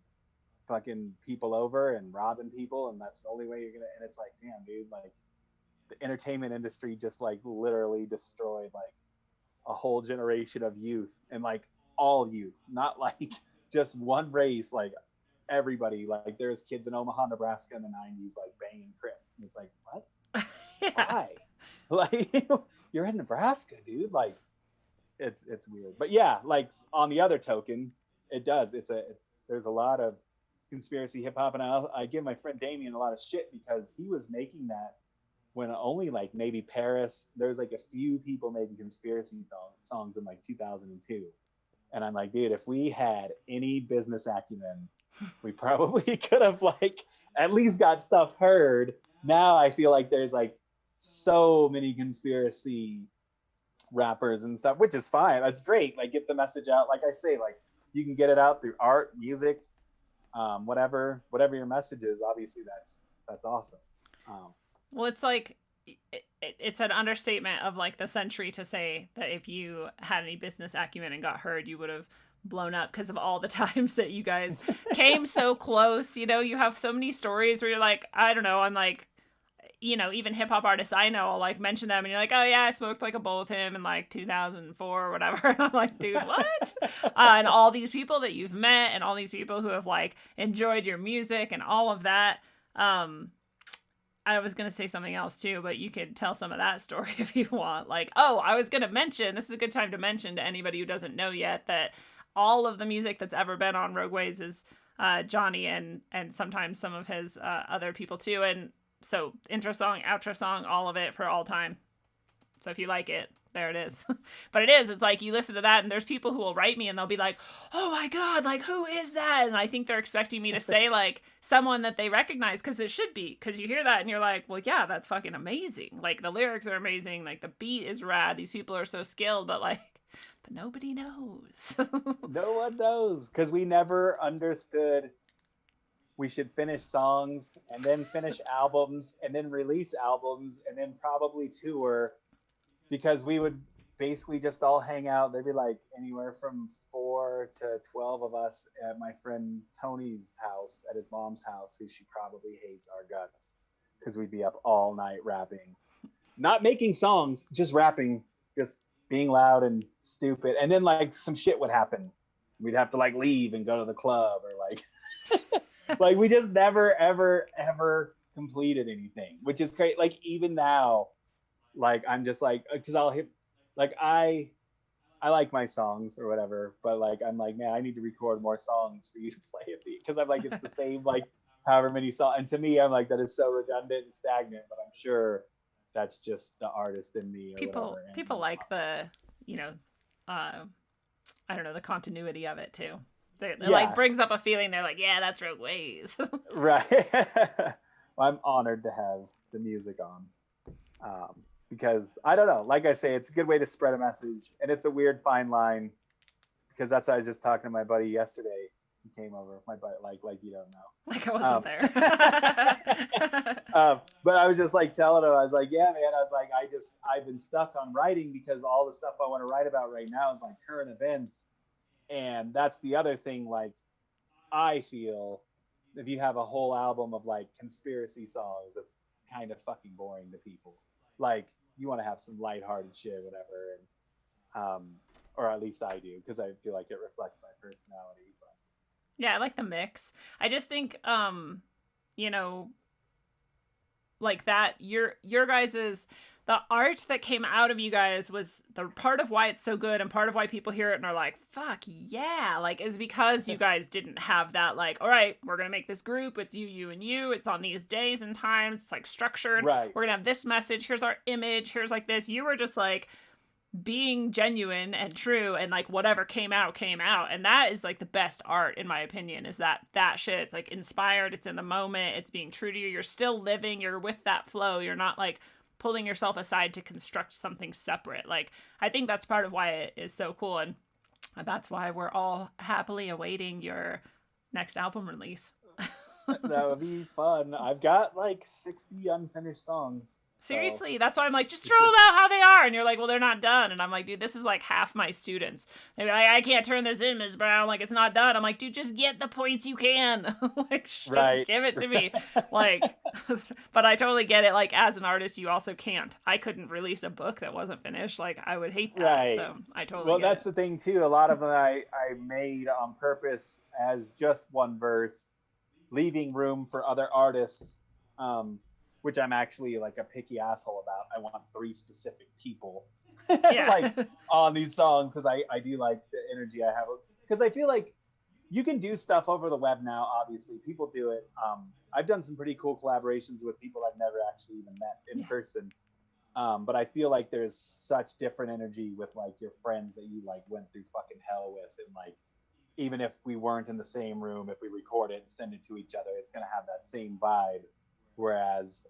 fucking people over and robbing people, and that's the only way you're gonna. And it's like, damn, dude, like the entertainment industry just like literally destroyed like a whole generation of youth, and like all youth, not like just one race, like everybody. Like there's kids in Omaha, Nebraska in the 90s like banging Crip, and it's like, what? Why? Like you're in Nebraska, dude. Like it's weird. But yeah, like on the other token, it does, there's a lot of conspiracy hip hop, and I give my friend Damien a lot of shit, because he was making that when only like maybe Paris, there's like a few people making conspiracy songs in like 2002. And I'm like, dude, if we had any business acumen, we probably could have like at least got stuff heard. Now I feel like there's like so many conspiracy rappers and stuff, which is fine. That's great. Like get the message out. Like I say, like you can get it out through art, music, whatever your message is. Obviously that's awesome.
Well, it's like it's an understatement of like the century to say that if you had any business acumen and got heard, you would have blown up because of all the times that you guys came so close. You know, you have so many stories where you're like, I don't know, I'm like, you know, even hip hop artists I know, I'll like mention them and you're like, oh yeah, I smoked like a bowl with him in like 2004 or whatever. And I'm like, dude, what? And all these people that you've met and all these people who have like enjoyed your music and all of that. I was going to say something else too, but you could tell some of that story if you want. Like, oh, I was going to mention, this is a good time to mention to anybody who doesn't know yet that all of the music that's ever been on Rogueways is Johnny and sometimes some of his other people too. And so intro song, outro song, all of it for all time. So if you like it, there it is. But it's like you listen to that and there's people who will write me and they'll be like, oh my God, like who is that? And I think they're expecting me to say like someone that they recognize, because it should be, because you hear that and you're like, well, yeah, that's fucking amazing. Like the lyrics are amazing. Like the beat is rad. These people are so skilled, but nobody knows.
No one knows, because we never understood we should finish songs and then finish albums and then release albums and then probably tour, because we would basically just all hang out. There'd be like anywhere from 4 to 12 of us at my friend Tony's house, at his mom's house, who she probably hates our guts, because we'd be up all night rapping, not making songs, just rapping, just being loud and stupid. And then like some shit would happen. We'd have to like leave and go to the club, or like like we just never ever completed anything, which is great. Like even now, like I'm just like, because I'll hit, like I like my songs or whatever, but like I'm like, man, I need to record more songs for you to play at the, because I'm like, it's the same like however many songs, and to me I'm like, that is so redundant and stagnant, but I'm sure that's just the artist in me or
people
whatever.
People like the, you know, I don't know, the continuity of it too. It like brings up a feeling. They're like, yeah, that's Rogue Ways.
Right. Well, I'm honored to have the music on, because I don't know, like I say, it's a good way to spread a message, and it's a weird fine line, because that's what I was just talking to my buddy yesterday. He came over, my buddy, like you don't know,
like I wasn't there.
But I was just like telling him, I was like, yeah, man, I was like, I've been stuck on writing, because all the stuff I want to write about right now is like current events. And that's the other thing, like I feel if you have a whole album of like conspiracy songs, it's kind of fucking boring to people. Like you want to have some lighthearted shit, whatever, and or at least I do, because I feel like it reflects my personality. But
yeah, I like the mix. I just think you know, like that your guys's, the art that came out of you guys was the part of why it's so good, and part of why people hear it and are like, fuck yeah, like is because you guys didn't have that like, all right, we're gonna make this group, it's you and you, it's on these days and times, it's like structured,
right,
we're gonna have this message, here's our image, here's like this. You were just like being genuine and true, and like whatever came out, and that is like the best art in my opinion, is that shit, it's like inspired, it's in the moment, it's being true to you, you're still living, you're with that flow, you're not like pulling yourself aside to construct something separate. Like I think that's part of why it is so cool, and that's why we're all happily awaiting your next album release.
that would be fun. I've got like 60 unfinished songs.
Seriously, so that's why I'm like, just throw them out how they are. And you're like, well, they're not done. And I'm like, dude, this is like half my students. They're like, I can't turn this in, Ms. Brown. Like, it's not done. I'm like, dude, just get the points you can. Like, just give it to me. Like, but I totally get it. Like, as an artist, you also can't. I couldn't release a book that wasn't finished. Like, I would hate that. Right. So I totally get
that's the thing, too. A lot of them I made on purpose as just one verse, leaving room for other artists. Which I'm actually like a picky asshole about. I want 3 specific people like on these songs, because I do like the energy I have. Because I feel like you can do stuff over the web now. Obviously, people do it. I've done some pretty cool collaborations with people I've never actually even met in person. But I feel like there's such different energy with like your friends that you like went through fucking hell with, and like even if we weren't in the same room, if we record it and send it to each other, it's gonna have that same vibe. Whereas,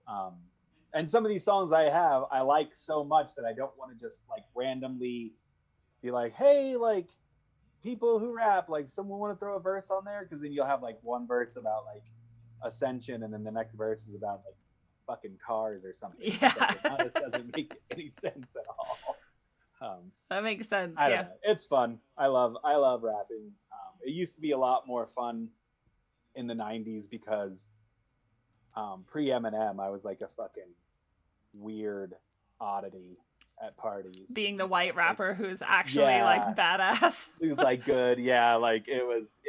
and some of these songs I like so much that I don't want to just like randomly be like, hey, like people who rap, like someone want to throw a verse on there? Because then you'll have like one verse about like ascension, and then the next verse is about like fucking cars or something.
Yeah.
That just doesn't make any sense at all.
That makes sense.
I don't
Yeah.
know. It's fun. I love rapping. It used to be a lot more fun in the 90s because pre Eminem, I was like a fucking weird oddity at parties.
Being the
and
white
stuff.
rapper who's actually like badass.
It was like good. Yeah, like it was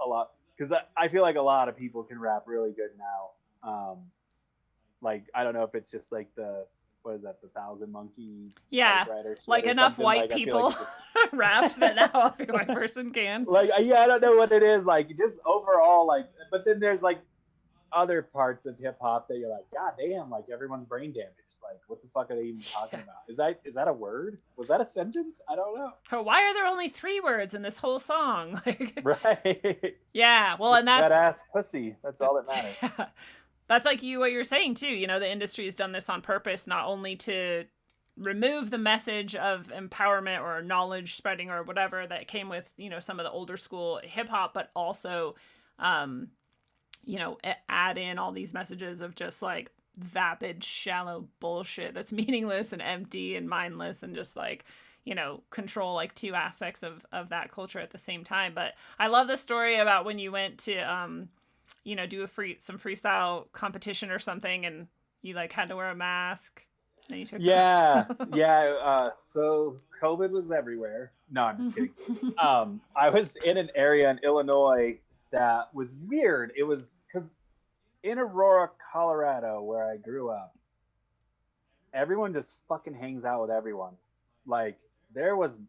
a lot because I feel like a lot of people can rap really good now. Like I don't know if it's just like the what is that, the Thousand Monkey
Yeah,
typewriter shit
like
or
enough
something.
white
Like, I feel
people
like
rapped that now every white person can.
like yeah, I don't know what it is, like just overall, like, but then there's like other parts of hip hop that you're like, god damn, like everyone's brain damaged. Like, what the fuck are they even talking about? Is that a word? Was that a sentence? I don't know.
Or why are there only 3 words in this whole song? Like,
Right.
yeah, well, and
That
that's
ass pussy. That's all that matters.
yeah. That's like what you're saying too. You know, the industry has done this on purpose, not only to remove the message of empowerment or knowledge spreading or whatever that came with, you know, some of the older school hip hop, but also, you know, add in all these messages of just like vapid, shallow bullshit that's meaningless and empty and mindless and just like, you know, control like 2 aspects of that culture at the same time. But I love the story about when you went to, you know, do some freestyle competition or something and you like had to wear a mask. And you took
Yeah. So COVID was everywhere. No, I'm just kidding. I was in an area in Illinois that was weird. It was because in Aurora, Colorado, where I grew up, everyone just fucking hangs out with everyone. Like there was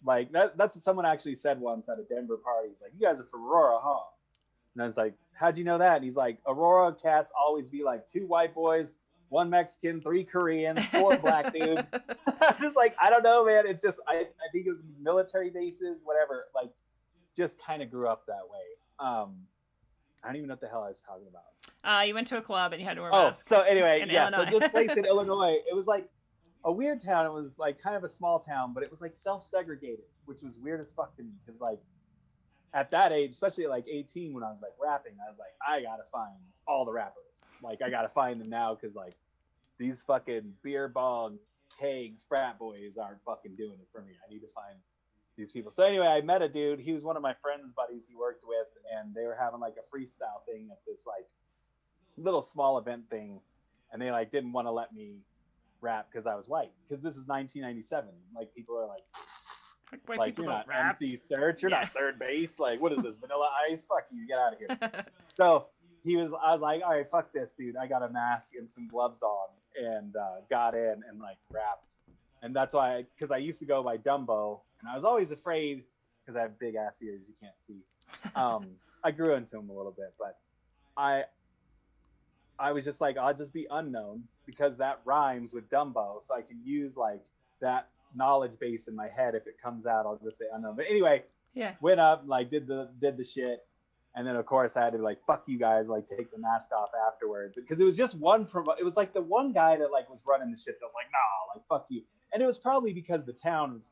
like that's what someone actually said once at a Denver party. He's like, "You guys are from Aurora, huh?" And I was like, "How'd you know that?" And he's like, "Aurora cats always be like 2 white boys, 1 Mexican, 3 Koreans, 4 black dudes." I'm just like, I don't know, man. It's just I think it was military bases, whatever. Like, just kind of grew up that way. I don't even know what the hell I was talking about.
You went to a club and you had to wear a
Oh,
mask.
so anyway,
in
yeah.
Illinois.
So this place in Illinois, it was like a weird town. It was like kind of a small town, but it was like self-segregated, which was weird as fuck to me because like at that age, especially at like 18 when I was like rapping, I was like, I gotta find all the rappers. Like I gotta find them now because like these fucking beer bong keg frat boys aren't fucking doing it for me. I need to find these people. So anyway, I met a dude. He was one of my friend's buddies he worked with, and they were having like a freestyle thing at this like little small event thing, and they like didn't want to let me rap because I was white. Because this is 1997. Like people are like
people
you're
don't
not
rap.
MC Search, you're not third base. Like what is this, Vanilla Ice? Fuck you, get out of here. So I was like, all right, fuck this, dude. I got a mask and some gloves on, and got in and like rapped. And that's why, because I used to go by Dumbo, and I was always afraid because I have big ass ears you can't see. I grew into them a little bit, but I was just like, I'll just be unknown because that rhymes with Dumbo, so I can use like that knowledge base in my head. If it comes out, I'll just say unknown. But anyway,
Yeah.
went up, like did the shit, and then of course I had to be like, fuck you guys, like take the mask off afterwards, because it was just one it was like the one guy that like was running the shit that was like, nah, like fuck you. And it was probably because the town was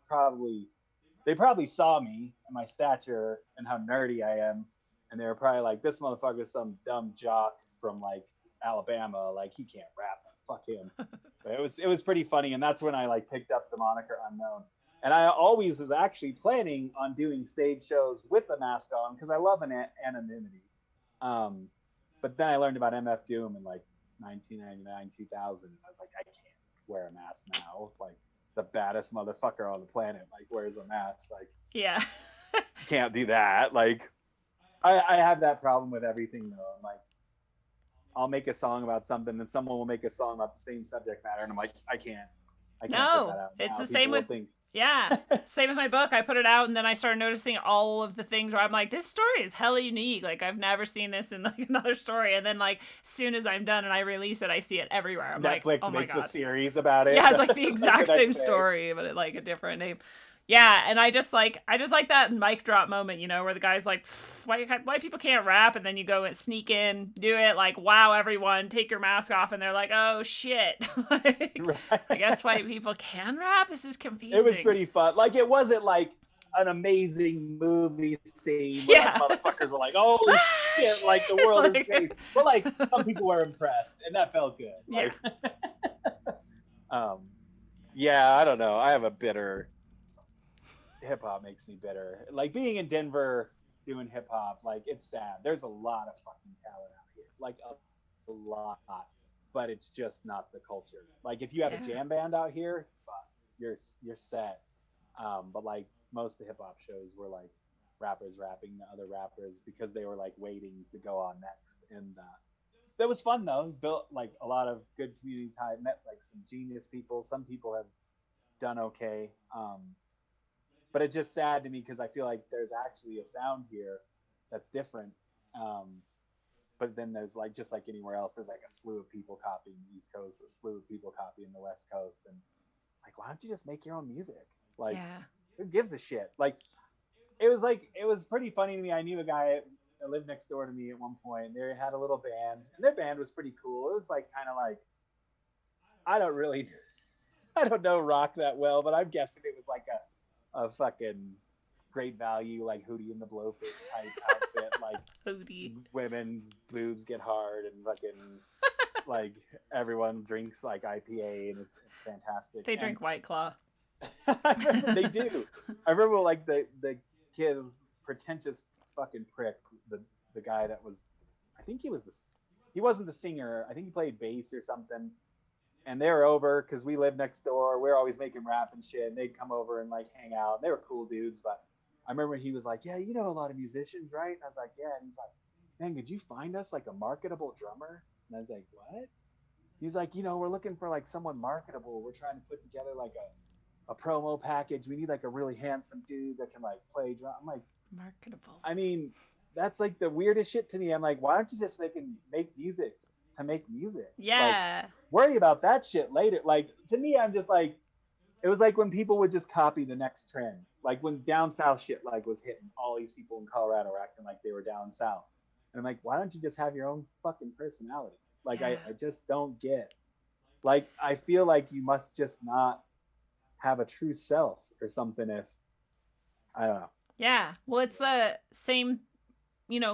they probably saw me and my stature and how nerdy I am, and they were probably like, this motherfucker's some dumb jock from like Alabama, like he can't rap, fuck him. But it was pretty funny, and that's when I like picked up the moniker Unknown. And I always was actually planning on doing stage shows with the mask on because I love anonymity. But then I learned about MF Doom in like 1999, 2000. I was like, I can't wear a mask now. Like the baddest motherfucker on the planet like wears a mask. Like,
Yeah.
can't do that. Like I have that problem with everything though. I'm like, I'll make a song about something and someone will make a song about the same subject matter, and I'm like, I can't put that out
it's
now.
the same with yeah, same with my book. I put it out and then I started noticing all of the things where I'm like, this story is hella unique. Like I've never seen this in like another story. And then like as soon as I'm done and I release it, I see it everywhere. I'm
Netflix
like, oh my
makes
God.
a series about it.
Yeah, it's like the exact same
day.
story, but like a different name. Yeah, and I just like that mic drop moment, you know, where the guy's like, white people can't rap, and then you go and sneak in, do it, like, wow, everyone, take your mask off, and they're like, oh shit, like,
Right.
I guess white people can rap. This is confusing.
It was pretty fun. Like it wasn't like an amazing movie scene where like, motherfuckers were like, holy shit, like the world is great. But like some people were impressed, and that felt good. Like,
yeah.
Yeah, I don't know. I have a bitter. Hip hop makes me bitter. Like being in Denver doing hip hop, like it's sad. There's a lot of fucking talent out here, like a lot, but it's just not the culture. Like if you have a
Yeah.
jam band out here, fuck, you're set. But like most of the hip hop shows were like rappers rapping to other rappers because they were like waiting to go on next, and that was fun though. Built like a lot of good community time. Met like some genius people. Some people have done okay. But it's just sad to me because I feel like there's actually a sound here that's different. Um, but then there's like just like anywhere else, there's like a slew of people copying the East Coast, a slew of people copying the West Coast, and like, why don't you just make your own music? Like,
Yeah.
who gives a shit? Like it was pretty funny to me. I knew a guy that lived next door to me at one point. They had a little band, and their band was pretty cool. It was like kind of like I don't really, I don't know rock that well, but I'm guessing it was like a fucking great value, like Hootie and the Blowfish type outfit, like
Hootie.
women's boobs get hard and fucking like everyone drinks like IPA and it's fantastic.
They drink White Claw.
They do. I remember like the kid's pretentious fucking prick, the guy that was, I think he wasn't the singer. I think he played bass or something. And they were over because we lived next door. We were always making rap and shit. And they'd come over and like hang out. They were cool dudes. But I remember he was like, "Yeah, you know a lot of musicians, right?" And I was like, "Yeah." And he's like, "Man, could you find us like a marketable drummer?" And I was like, "What?" He's like, "We're looking for like someone marketable. We're trying to put together like a promo package. We need like a really handsome dude that can like play drum." I'm like,
marketable.
I mean, that's like the weirdest shit to me. I'm like, why don't you just make music to make music?
Yeah.
Like, worry about that shit later. Like, to me, I'm just like, it was like when people would just copy the next trend. Like when down south shit like was hitting, all these people in Colorado were acting like they were down south. And I'm like, why don't you just have your own fucking personality? Like,
Yeah.
I just don't get. Like, I feel like you must just not have a true self or something if, I don't know.
Yeah. Well, it's the same,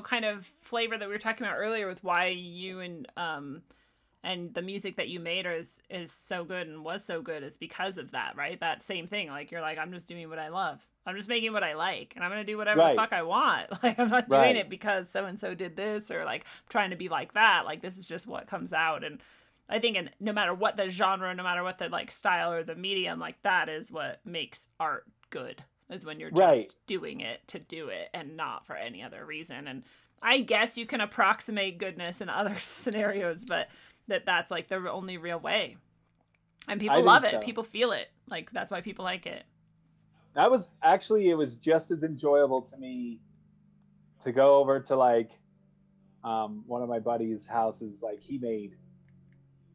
kind of flavor that we were talking about earlier with why you and the music that you made is so good and was so good is because of that, right? That same thing. Like you're like, I'm just doing what I love. I'm just making what I like, and I'm gonna do whatever the fuck I want. Like I'm not doing it because so and so did this or like I'm trying to be like that. Like this is just what comes out. And I think, no matter what the genre, no matter what the like style or the medium, like that is what makes art good. Is when you're just doing it to do it and not for any other reason. And I guess you can approximate goodness in other scenarios, but that's like the only real way. And people love it. So. People feel it. Like that's why people like it.
That was actually, it was just as enjoyable to me to go over to like one of my buddies' houses. Like he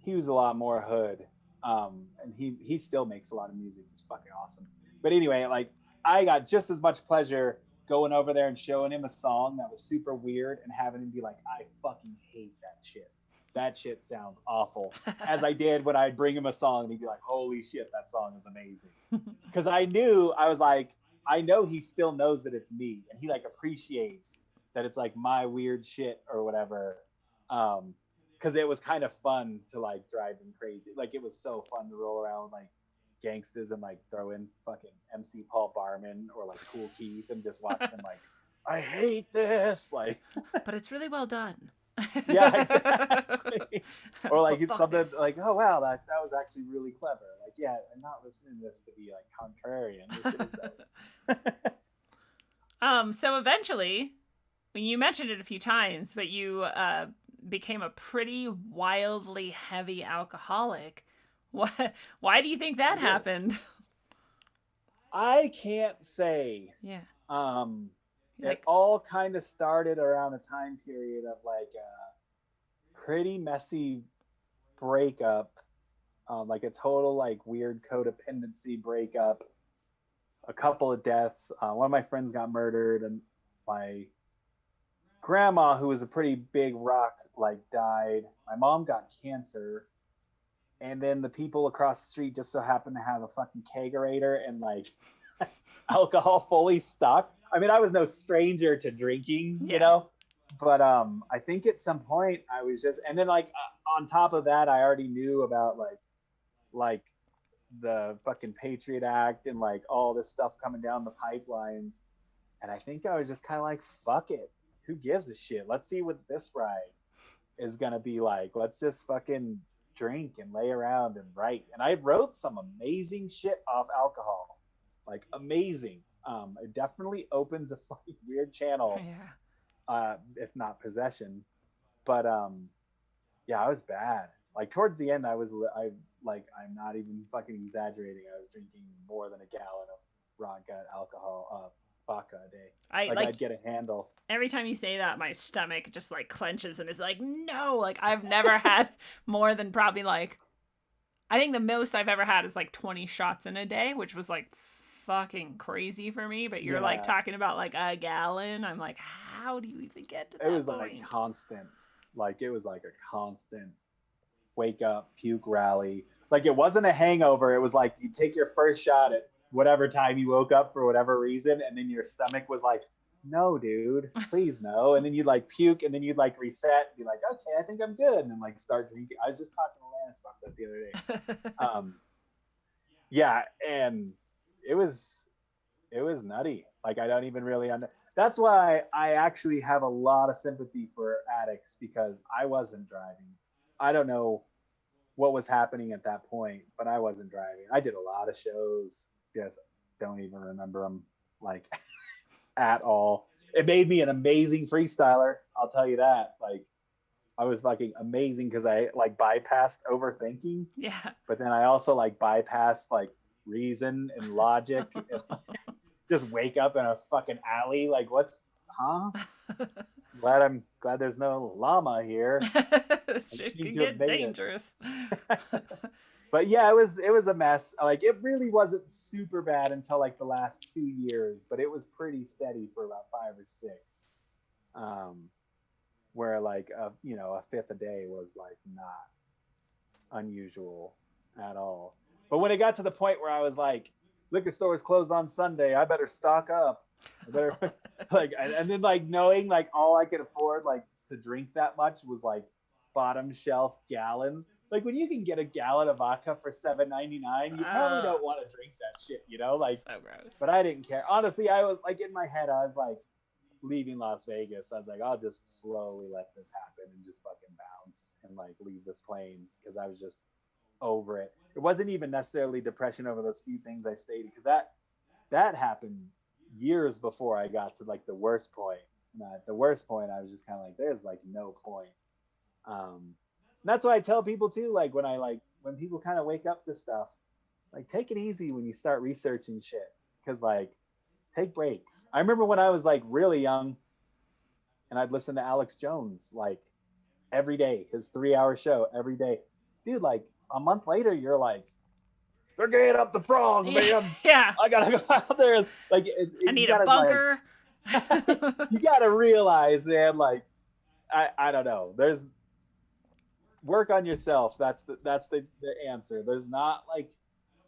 was a lot more hood. And he still makes a lot of music. It's fucking awesome. But anyway, like I got just as much pleasure going over there and showing him a song that was super weird and having him be like, I fucking hate that shit. That shit sounds awful. As I did when I'd bring him a song and he'd be like, holy shit, that song is amazing. Because I was like, I know he still knows that it's me and he like appreciates that it's like my weird shit or whatever. Because it was kind of fun to like drive him crazy. Like it was so fun to roll around like gangsters and like throw in fucking MC Paul Barman or like Cool Keith and just watch them like, I hate this. Like,
but it's really well done.
Yeah, exactly. Or like it's something like, oh wow, that was actually really clever. Like, yeah, I'm not listening to this to be like contrarian. This shit is
so eventually, you mentioned it a few times, but you became a pretty wildly heavy alcoholic. Why do you think that happened?
I can't say.
Yeah.
It all kind of started around a time period of like a pretty messy breakup, like a total like weird codependency breakup, a couple of deaths. One of my friends got murdered, and my grandma, who was a pretty big rock, like died. My mom got cancer, and then the people across the street just so happened to have a fucking kegerator and like alcohol fully stocked. I mean, I was no stranger to drinking, but I think at some point I was just, and then like on top of that, I already knew about like the fucking Patriot Act and like all this stuff coming down the pipelines. And I think I was just kind of like, fuck it. Who gives a shit? Let's see what this ride is going to be like. Let's just fucking drink and lay around and write. And I wrote some amazing shit off alcohol. Like amazing. It definitely opens a fucking weird channel.
Yeah.
If not possession. But yeah, I was bad. Like towards the end, I'm not even fucking exaggerating. I was drinking more than a gallon of vodka alcohol, vodka a day. I'd get a handle.
Every time you say that, my stomach just like clenches and is like, no. Like I've never had more than probably like, I think the most I've ever had is like 20 shots in a day, which was like fucking crazy for me. But you're like talking about like a gallon. I'm like, how do you even get to that? It
was point? Like constant. Like it was like a constant wake up, puke rally. Like it wasn't a hangover. It was like you take your first shot at whatever time you woke up for whatever reason, and then your stomach was like, no, dude, please no. And then you'd like puke, and then you'd like reset and be like, okay, I think I'm good. And then like start drinking. I was just talking to Lance about that the other day. Yeah, and it was nutty. Like I don't even really That's why I actually have a lot of sympathy for addicts, because I wasn't driving. I don't know what was happening at that point, but I wasn't driving. I did a lot of shows. Just don't even remember them like at all. It made me an amazing freestyler. I'll tell you that. Like I was fucking amazing because I like bypassed overthinking.
Yeah. But
then I also like bypassed like reason and logic. And, like, just wake up in a fucking alley. Like glad there's no llama here.
This shit can get dangerous.
But yeah, it was a mess. Like it really wasn't super bad until like the last 2 years, but it was pretty steady for about 5 or 6. Where like a fifth a day was like not unusual at all. But when it got to the point where I was like, liquor stores closed on Sunday, I better stock up. I better like, and then like knowing like all I could afford like to drink that much was like bottom shelf gallons. Like when you can get a gallon of vodka for $7.99, you probably don't want to drink that shit, like.
So gross.
But I didn't care. Honestly, I was like in my head, I was like leaving Las Vegas. I was like, I'll just slowly let this happen and just fucking bounce and like leave this plane, because I was just over it. It wasn't even necessarily depression over those few things I stated, because that happened years before I got to like the worst point. And at the worst point, I was just kind of like, there's like no point. That's why I tell people too, like when people kind of wake up to stuff, like take it easy when you start researching shit, because like take breaks. I remember when I was like really young and I'd listen to Alex Jones like every day, his 3-hour show every day. Dude, like a month later, you're like, they're getting up the frogs, man.
Yeah.
I gotta go out there. Like,
I need a bunker.
Like, you gotta realize, man. Like, I don't know. There's work on yourself. That's the answer. There's not like,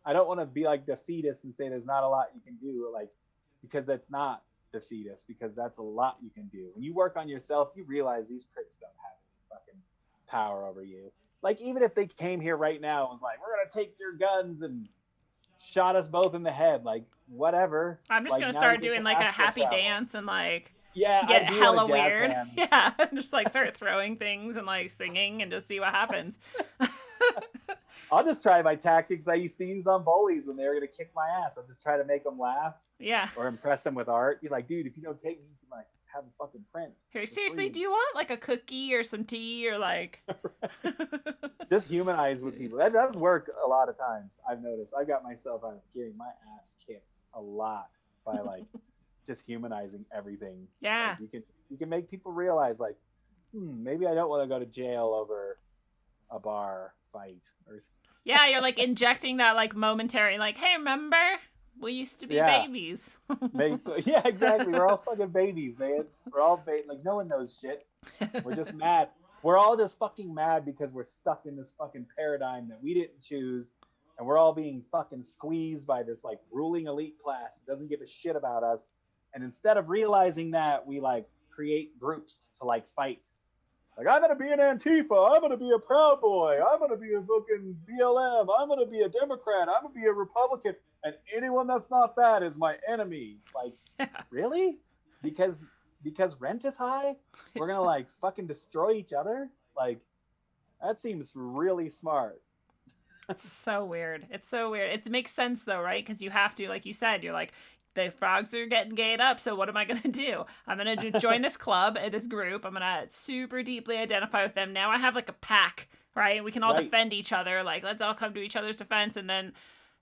I don't want to be like defeatist and say there's not a lot you can do, like, because that's not defeatist, because that's a lot you can do. When you work on yourself, you realize these pricks don't have any fucking power over you. Like, even if they came here right now and was like, we're going to take your guns and shot us both in the head, like, whatever.
I'm just
like,
going to start doing, like, a happy dance and, like,
get
hella weird. Hands. Yeah, just, like, start throwing things and, like, singing and just see what happens.
I'll just try my tactics I used to use on bullies when they were going to kick my ass. I'll just try to make them laugh.
Yeah.
Or impress them with art. Be like, dude, if you don't take me, you can, like, have a fucking print.
Here, seriously, do you want like a cookie or some tea or like
just humanize with people? That does work a lot of times. I've noticed. I got myself getting my ass kicked a lot by like just humanizing everything.
Yeah.
Like, you can make people realize like, maybe I don't want to go to jail over a bar fight or.
Yeah, you're like injecting that like momentary like, hey, remember? We used to be babies.
Yeah, exactly. We're all fucking babies, man. We're all like, no one knows shit. We're just mad. We're all just fucking mad because we're stuck in this fucking paradigm that we didn't choose, and we're all being fucking squeezed by this like ruling elite class that doesn't give a shit about us. And instead of realizing that, we like create groups to like fight. Like, I'm gonna be an Antifa. I'm gonna be a Proud Boy. I'm gonna be a fucking BLM. I'm gonna be a Democrat. I'm gonna be a Republican. And anyone that's not that is my enemy. Like, really? Because rent is high, we're gonna like fucking destroy each other? Like, that seems really smart.
It's so weird. It's so weird. It makes sense though, right? Because you have to, like you said, you're like, the frogs are getting gayed up, so what am I going to do? I'm going to join this club, this group. I'm going to super deeply identify with them. Now I have like a pack, right? We can all defend each other. Like, let's all come to each other's defense. And then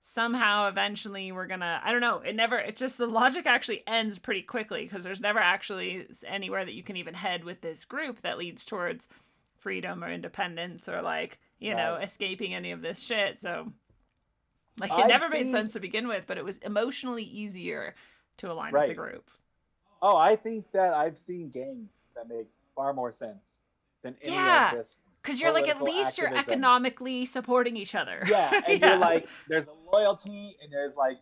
somehow eventually we're going to, I don't know, it just, the logic actually ends pretty quickly because there's never actually anywhere that you can even head with this group that leads towards freedom or independence or like, you know, escaping any of this shit. So like, it never made sense to begin with, but it was emotionally easier to align with the group.
Oh, I think that I've seen gangs that make far more sense than any of this.
Because you're like, at least you're economically supporting each other.
Yeah, and you're like, there's a loyalty, and there's like,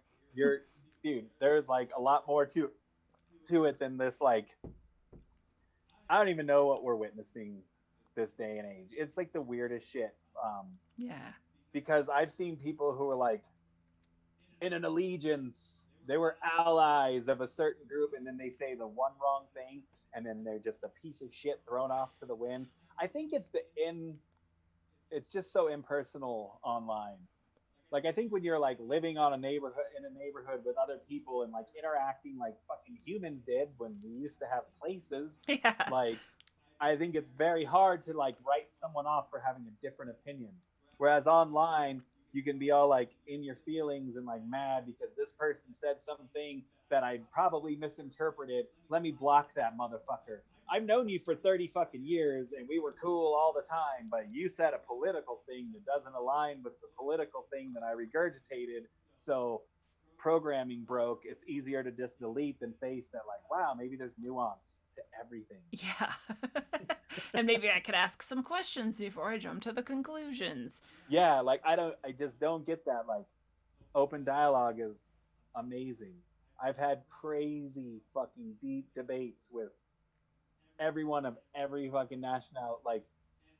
there's like a lot more to it than this. Like, I don't even know what we're witnessing this day and age. It's like the weirdest shit. Because I've seen people who are like in an allegiance, they were allies of a certain group, and then they say the one wrong thing, and then they're just a piece of shit thrown off to the wind. I think it's just so impersonal online. Like, I think when you're like living in a neighborhood with other people and like interacting like fucking humans did when we used to have places, like, I think it's very hard to like write someone off for having a different opinion. Whereas online, you can be all like in your feelings and like mad because this person said something that I probably misinterpreted. Let me block that motherfucker. I've known you for 30 fucking years and we were cool all the time, but you said a political thing that doesn't align with the political thing that I regurgitated. So programming broke. It's easier to just delete than face that, like, wow, maybe there's nuance to everything.
Yeah. And maybe I could ask some questions before I jump to the conclusions.
Yeah, like I just don't get that. Like, open dialogue is amazing. I've had crazy fucking deep debates with everyone of every fucking nationality, like,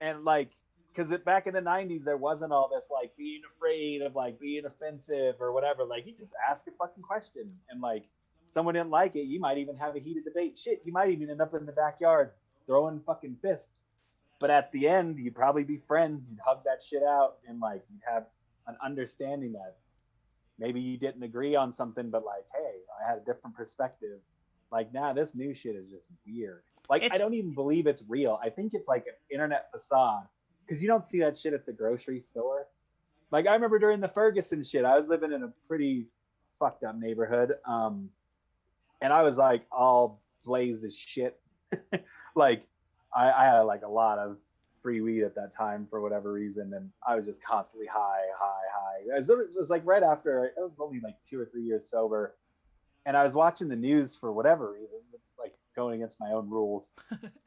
and like, because back in the 90s there wasn't all this like being afraid of like being offensive or whatever. Like, you just ask a fucking question, and like, someone didn't like it, you might even have a heated debate. Shit, you might even end up in the backyard throwing fucking fists. But at the end, you'd probably be friends. You'd hug that shit out, and like, you'd have an understanding that maybe you didn't agree on something, but like, hey, I had a different perspective. Like, now this new shit is just weird. Like, I don't even believe it's real. I think it's like an internet facade, because you don't see that shit at the grocery store. Like, I remember during the Ferguson shit, I was living in a pretty fucked up neighborhood. And I was like all blazed as shit. Like, I had like a lot of free weed at that time for whatever reason, and I was just constantly high. It was like right after, I was only like 2 or 3 years sober, and I was watching the news for whatever reason. It's like going against my own rules.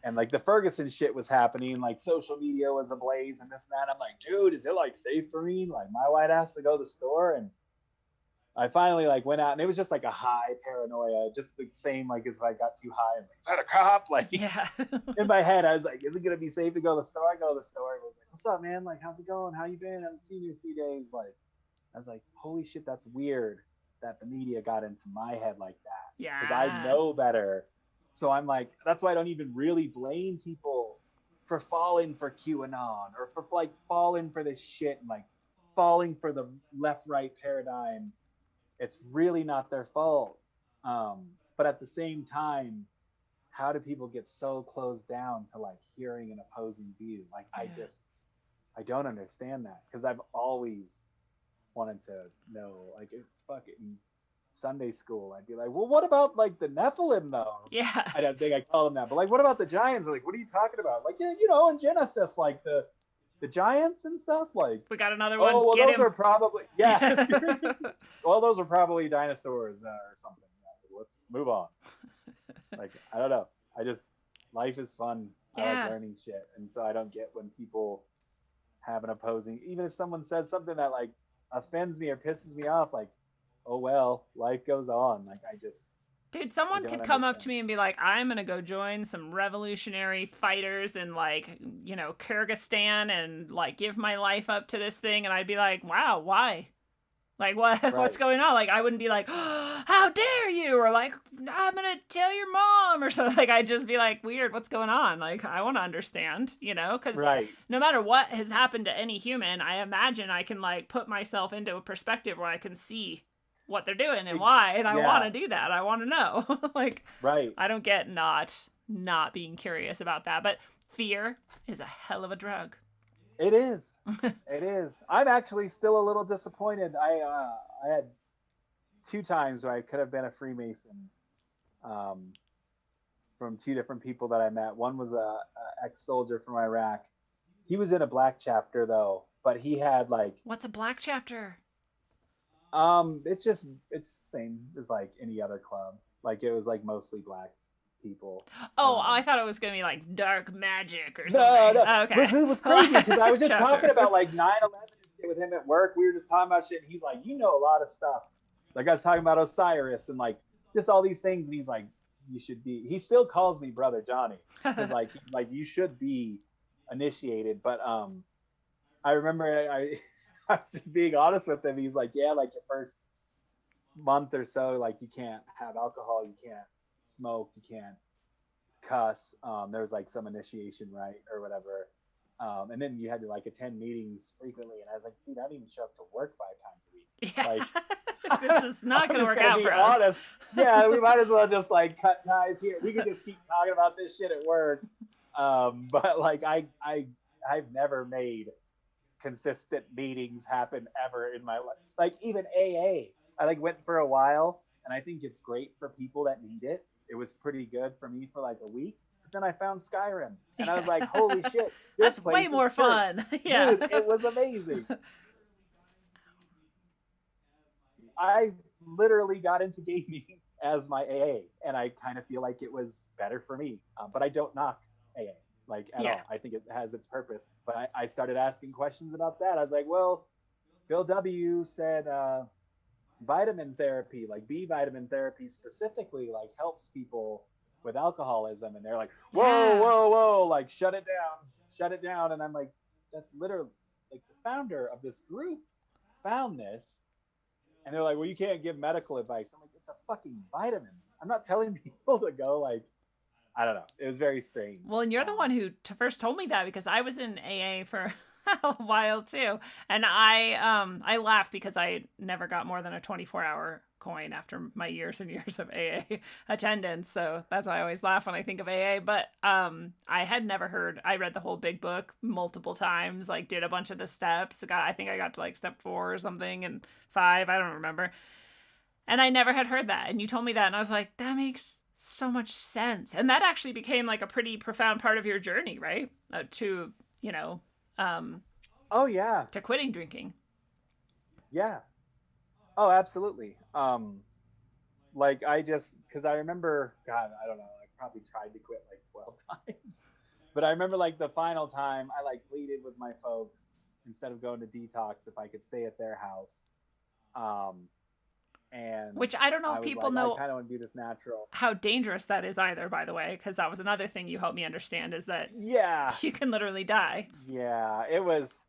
And like the Ferguson shit was happening, like social media was ablaze and this and that. I'm like, dude, is it like safe for me? Like, my wife asked to go to the store, and I finally like went out, and it was just like a high paranoia, just the same like as if I got too high. I was like, is that a cop? Like,
yeah.
In my head, I was like, is it gonna be safe to go to the store? I go to the store. I was like, what's up, man? Like, how's it going? How you been? I haven't seen you in a few days. Like, I was like, holy shit, that's weird that the media got into my head like that.
Yeah.
Because I know better. So I'm like, that's why I don't even really blame people for falling for QAnon or for like falling for this shit and like falling for the left-right paradigm. It's really not their fault. But at the same time, how do people get so closed down to like hearing an opposing view? Like, yeah. I don't understand that, because I've always wanted to know, like, fucking Sunday school, I'd be like, well, what about like the Nephilim though?
Yeah.
I don't think I call them that, but like, what about the giants? Like, what are you talking about? Like, yeah, you know, in Genesis, like the giants and stuff. Like,
we got another one.
Oh, well,
Get
those
him.
are probably, yeah. Well, those are probably dinosaurs or something. Yeah, let's move on. Like, I don't know. Life is fun.
Yeah.
I like learning shit, and so I don't get when people have an opposing. Even if someone says something that like offends me or pisses me off, like, oh well, life goes on. Like,
Dude, someone could come up to me and be like, I'm going to go join some revolutionary fighters in, like, you know, Kyrgyzstan and, like, give my life up to this thing. And I'd be like, wow, why? Like, what's going on? Like, I wouldn't be like, oh, how dare you? Or like, I'm going to tell your mom or something. Like, I'd just be like, weird, what's going on? Like, I want to understand, you know? Because no matter what has happened to any human, I imagine I can, like, put myself into a perspective where I can see what they're doing and why, and I want to do that. I want to know. Like, I don't get not being curious about that, but fear is a hell of a drug.
It is. It is. I'm actually still a little disappointed. I had 2 times where I could have been a Freemason, from 2 different people that I met. One was a ex-soldier from Iraq. He was in a black chapter though, but he had like.
What's a black chapter?
It's the same as like any other club. Like it was like mostly black people.
Oh, I thought it was gonna be like dark magic or something. No. Oh, okay.
It was crazy because I was just talking about like 9/11 with him at work. We were just talking about shit, and he's like, "You know a lot of stuff." Like I was talking about Osiris and like just all these things, and he's like, "You should be." He still calls me Brother Johnny because like you should be initiated. But I remember I was just being honest with him. He's like, yeah, like your first month or so, like you can't have alcohol, you can't smoke, you can't cuss. There was like some initiation rite or whatever. And then you had to like attend meetings frequently. And I was like, dude, I don't even show up to work 5 times a week.
Yeah. Like, this is not going to work out for us.
Yeah, we might as well just like cut ties here. We could just keep talking about this shit at work. But like I've never made consistent meetings happen ever in my life. Like even AA, I like went for a while, and I think it's great for people that need it. It was pretty good for me for like a week, but then I found Skyrim, and I was like, holy shit, this
that's way more fun. Yeah,
dude, it was amazing. I literally got into gaming as my AA, and I kind of feel like it was better for me, but I don't knock AA. Like at all. I think it has its purpose. But I started asking questions about that. I was like, well, Bill W. said vitamin therapy, like B vitamin therapy specifically, like helps people with alcoholism. And they're like, whoa, like shut it down. And I'm like, that's literally like the founder of this group found this. And they're like, well, you can't give medical advice. I'm like, it's a fucking vitamin. I'm not telling people to go like, I don't know. It was very strange.
Well, and you're the one who first told me that because I was in AA for a while too, and I laughed because I never got more than a 24-hour coin after my years and years of AA attendance. So that's why I always laugh when I think of AA. But I had never heard. I read the whole big book multiple times. Like did a bunch of the steps. I think I got to like step 4 or something and 5. I don't remember. And I never had heard that. And you told me that, and I was like, that makes so much sense. And that actually became like a pretty profound part of your journey, right? To, you know,
oh yeah,
to quitting drinking.
Yeah. Oh, absolutely. Like I just, cause I remember, God, I don't know, I probably tried to quit like 12 times, but I remember like the final time I like pleaded with my folks instead of going to detox, if I could stay at their house. And
which I don't know if people know.
I kind of want to do this natural.
How dangerous that is either, by the way, because that was another thing you helped me understand is that you can literally die.
Yeah, it was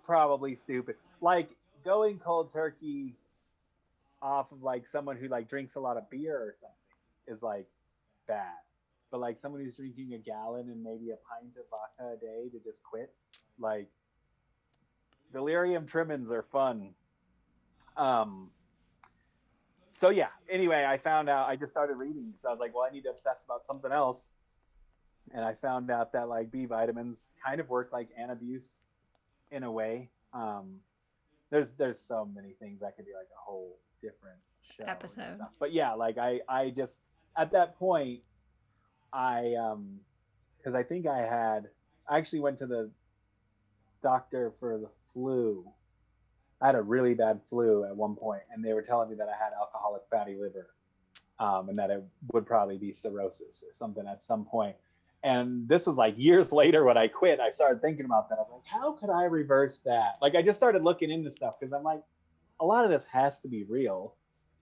probably stupid. Like going cold turkey off of like someone who like drinks a lot of beer or something is like bad. But like someone who's drinking a gallon and maybe a pint of vodka a day to just quit, like delirium tremens are fun. So yeah, anyway, I found out, I just started reading. So I was like, well, I need to obsess about something else. And I found out that like B vitamins kind of work like Antabuse in a way. There's so many things that could be like a whole different show
episode.
Stuff. But yeah, like I just, at that point, cause I think I actually went to the doctor for the flu. I had a really bad flu at one point, and they were telling me that I had alcoholic fatty liver, and that it would probably be cirrhosis or something at some point. And this was like years later when I quit, I started thinking about that. I was like, how could I reverse that? Like, I just started looking into stuff because I'm like, a lot of this has to be real.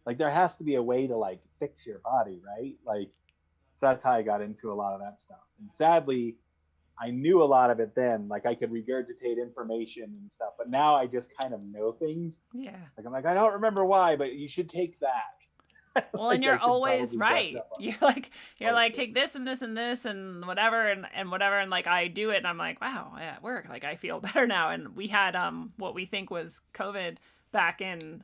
Like there has to be a way to like fix your body, right? Like, so that's how I got into a lot of that stuff. And sadly, I knew a lot of it then. Like I could regurgitate information and stuff, but now I just kind of know things.
Yeah.
Like I'm like, I don't remember why, but you should take that.
Well,
Like
and
I
you're
should
always
probably brush
right.
up on
You're
that.
like take this and this and this and whatever and whatever, and like I do it and I'm like, wow, at work, like I feel better now. And we had what we think was COVID back in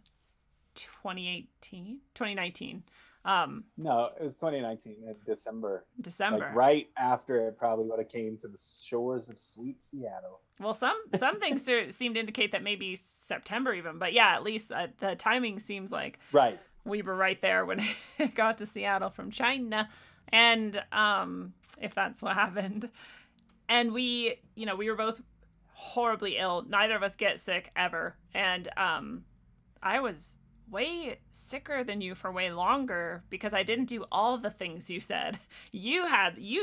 2019.
No, it was 2019 in December.
December.
Like right after it probably would have came to the shores of sweet Seattle.
Well, some things seem to indicate that maybe September even, but yeah, at least the timing seems like
Right.
we were right there when it got to Seattle from China, and if that's what happened. And we were both horribly ill. Neither of us get sick ever, and I was way sicker than you for way longer because I didn't do all the things you said. You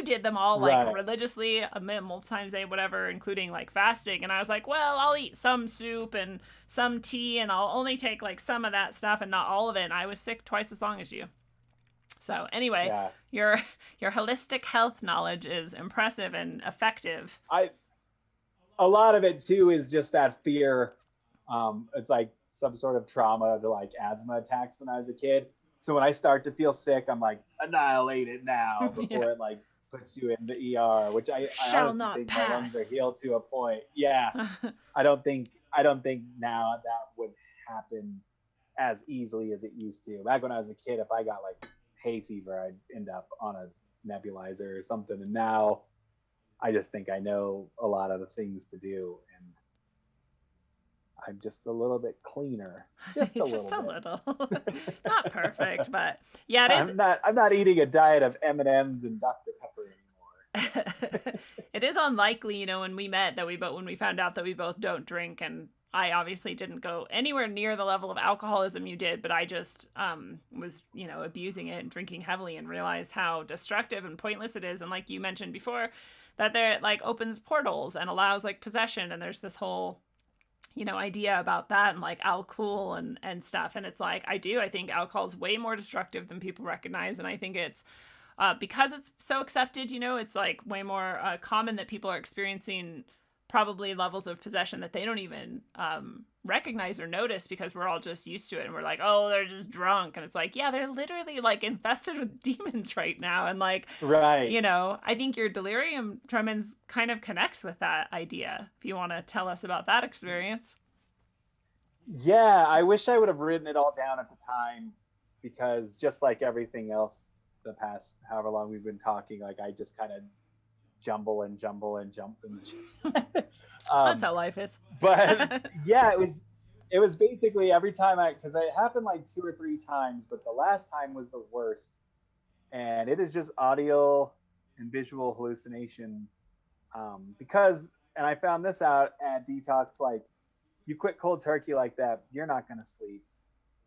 did them all like
Right.
religiously, multiple times a day, whatever, including like fasting. And I was like, well, I'll eat some soup and some tea and I'll only take like some of that stuff and not all of it. And I was sick twice as long as you. So anyway,
Yeah.
your holistic health knowledge is impressive and effective.
A lot of it too is just that fear. It's like some sort of trauma to like asthma attacks when I was a kid. So when I start to feel sick, I'm like, annihilate it now before it like puts you in the ER, which I honestly think
pass.
my lungs are healed to a point. Yeah. I don't think now that would happen as easily as it used to. Back when I was a kid, if I got like hay fever, I'd end up on a nebulizer or something. And now I just think I know a lot of the things to do, and I'm just a little bit cleaner. Just a little.
Not perfect, but yeah, it is.
I'm not eating a diet of M&Ms and Dr. Pepper anymore.
It is unlikely, when we met when we found out that we both don't drink, and I obviously didn't go anywhere near the level of alcoholism you did, but I just was, abusing it and drinking heavily and realized how destructive and pointless it is. And like you mentioned before, that there like opens portals and allows like possession, and there's this whole idea about that and like alcohol and stuff. And it's like, I think alcohol is way more destructive than people recognize. And I think it's because it's so accepted, it's like way more common that people are experiencing probably levels of possession that they don't even recognize or notice, because we're all just used to it. And we're like, oh, they're just drunk. And it's like, yeah, they're literally like infested with demons right now. And like,
right.
I think your delirium tremens kind of connects with that idea. If you want to tell us about that experience.
Yeah, I wish I would have written it all down at the time, because just like everything else the past however long we've been talking, like I just kind of jumble and jump and
that's how life is.
But yeah, it was basically every time because it happened like 2 or 3 times, but the last time was the worst. And it is just audio and visual hallucination. Because, and I found this out at detox, like you quit cold turkey like that, you're not going to sleep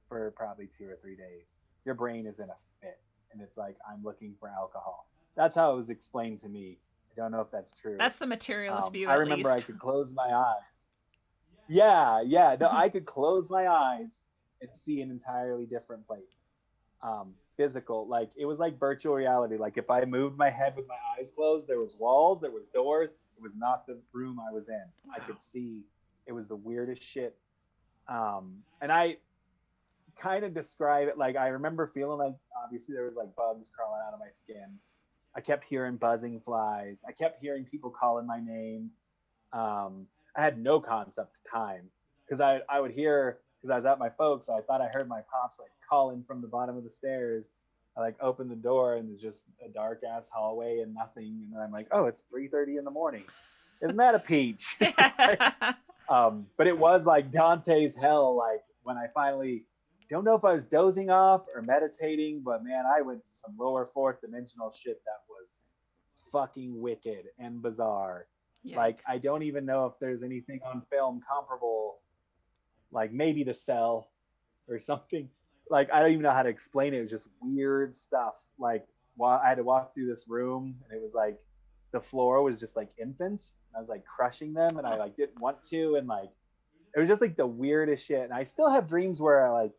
for probably 2 or 3 days. Your brain is in a fit, and it's like, I'm looking for alcohol. That's how it was explained to me. I don't know if that's true.
That's the materialist view.
I remember I could close my eyes. Yeah. No, I could close my eyes and see an entirely different place. Physical, like it was like virtual reality. Like if I moved my head with my eyes closed, there was walls, there was doors. It was not the room I was in. Wow. I could see. It was the weirdest shit. And I kind of describe it like I remember feeling like obviously there was like bugs crawling out of my skin. I kept hearing buzzing flies. I kept hearing people calling my name. I had no concept of time, because I would hear, because I was at my folks, I thought I heard my pops like calling from the bottom of the stairs. I like opened the door and there's just a dark ass hallway and nothing. And I'm like, oh, it's 3:30 in the morning. Isn't that a peach? But it was like Dante's hell. Like when I finally, don't know if I was dozing off or meditating, but man, I went to some lower 4th dimensional shit that was fucking wicked and bizarre. Yikes. Like I don't even know if there's anything on film comparable, like maybe The Cell or something. Like I don't even know how to explain it. It was just weird stuff. Like I had to walk through this room, and it was like the floor was just like infants. I was like crushing them, and I like didn't want to, and like it was just like the weirdest shit. And I still have dreams where I like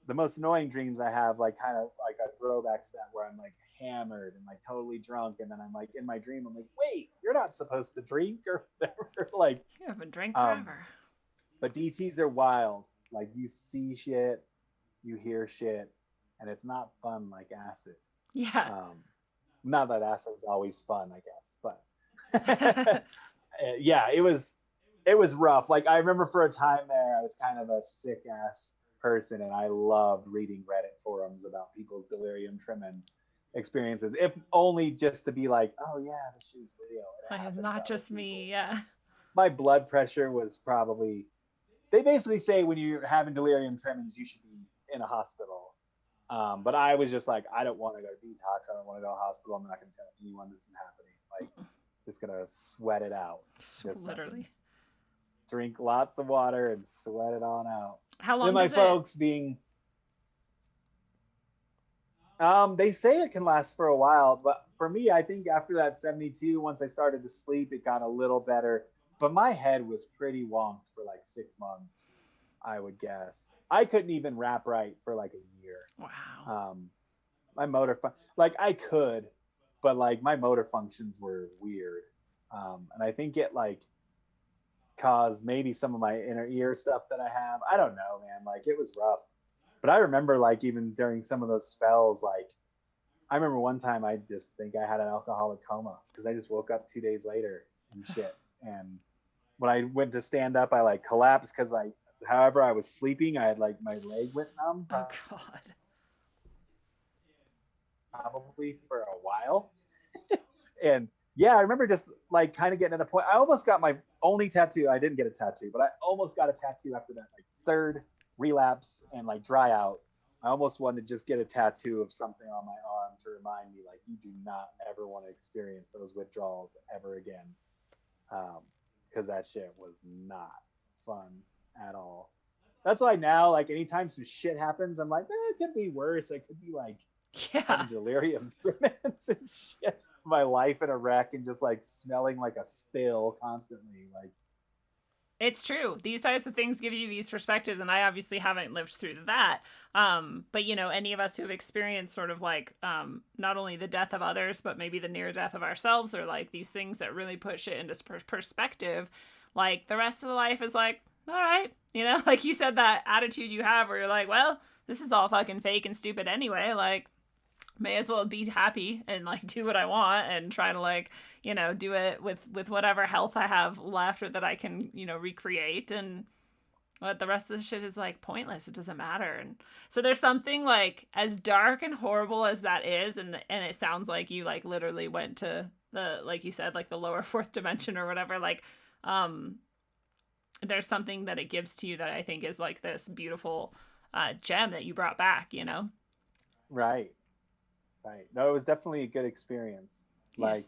the most annoying dreams I have, like kind of like a throwback to that, where I'm like hammered and like totally drunk, and then I'm like in my dream, I'm like, wait, you're not supposed to drink or whatever. Like,
You haven't drank
um,
forever.
but DTs are wild. Like you see shit, you hear shit, and it's not fun like acid.
Yeah.
Not that acid's always fun, I guess, but yeah, it was rough. Like I remember for a time there, I was kind of a sick ass person, and I loved reading Reddit forums about people's delirium tremens experiences, if only just to be like, oh yeah, this shit's real.
It's not just me. Yeah.
My blood pressure was probably. They basically say when you're having delirium tremens, you should be in a hospital. But I was just like, I don't want to go to detox. I don't want to go to a hospital. I'm not going to tell anyone this is happening. Like, just going to sweat it out. Just
Literally.
Drink lots of water and sweat it on out.
How long
and my
does
folks being... they say it can last for a while, but for me, I think after that 72, once I started to sleep, it got a little better. But my head was pretty wonked for like 6 months, I would guess. I couldn't even rap right for like a year.
Wow.
My motor, like I could, but like my motor functions were weird. And I think it like caused maybe some of my inner ear stuff that I have. I don't know, man. Like it was rough. But I remember like even during some of those spells, like I remember one time I just think I had an alcoholic coma because I just woke up 2 days later and shit. And when I went to stand up, I like collapsed because like however I was sleeping, I had like my leg went numb.
Oh God.
Probably for a while. And yeah, I remember just like kind of getting at a point. I almost got my only tattoo. I didn't get a tattoo, but I almost got a tattoo after that like third relapse and like dry out. I almost wanted to just get a tattoo of something on my arm to remind me like you do not ever want to experience those withdrawals ever again. Because that shit was not fun at all. That's why now, like, anytime some shit happens, I'm like, it could be worse. It could be like having delirium tremens and shit. My life in a wreck and just like smelling like a still constantly. Like,
it's true. These types of things give you these perspectives, and I obviously haven't lived through that. But you know, any of us who have experienced sort of like not only the death of others, but maybe the near death of ourselves, or like these things that really put shit into perspective, like the rest of the life is like, all right, you know, like you said, that attitude you have where you're like, well, this is all fucking fake and stupid anyway. Like, may as well be happy and like do what I want and try to like, you know, do it with whatever health I have left or that I can, you know, recreate. And but the rest of the shit is like pointless. It doesn't matter. And so there's something like as dark and horrible as that is, and it sounds like you like literally went to the, like you said, like the lower fourth dimension or whatever. Like there's something that it gives to you that I think is like this beautiful gem that you brought back, you know?
Right. No, it was definitely a good experience. Like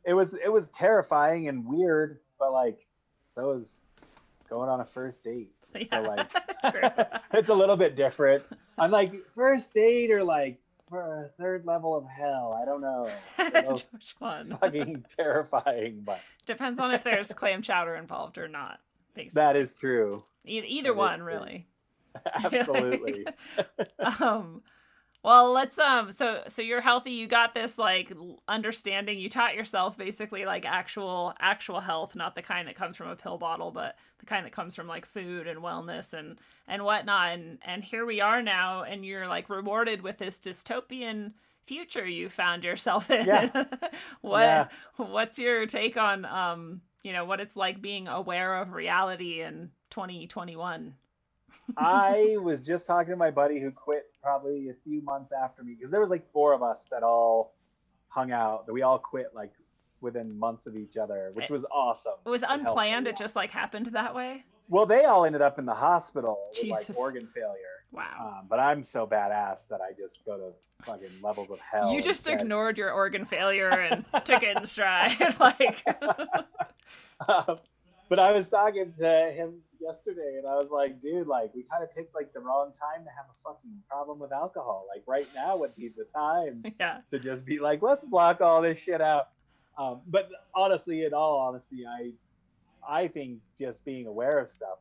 it was terrifying and weird, but like so is going on a first date. Yeah. So like it's a little bit different. I'm like first date or like for a third level of hell. I don't know.
Which one?
Fucking terrifying, but
depends on if there's clam chowder involved or not. Basically.
That is true.
Either one, really.
Absolutely.
Well, let's so you're healthy, you got this like understanding, you taught yourself basically like actual health, not the kind that comes from a pill bottle, but the kind that comes from like food and wellness and whatnot, and here we are now, and you're like rewarded with this dystopian future you found yourself in.
Yeah.
What's your take on you know, what it's like being aware of reality in 2021?
I was just talking to my buddy who quit probably a few months after me, because there was like 4 of us that all hung out, that we all quit like within months of each other, which was awesome.
It was unplanned. It just like happened that way.
Well, they all ended up in the hospital with
Jesus.
like organ failure.
Wow.
But I'm so badass that I just go to fucking levels of hell.
You just ignored your organ failure and took it in stride. Like.
But I was talking to him yesterday, and I was like, dude, like we kind of picked like the wrong time to have a fucking problem with alcohol. Like right now would be the time to just be like, let's block all this shit out. But honestly, in all honesty, I think just being aware of stuff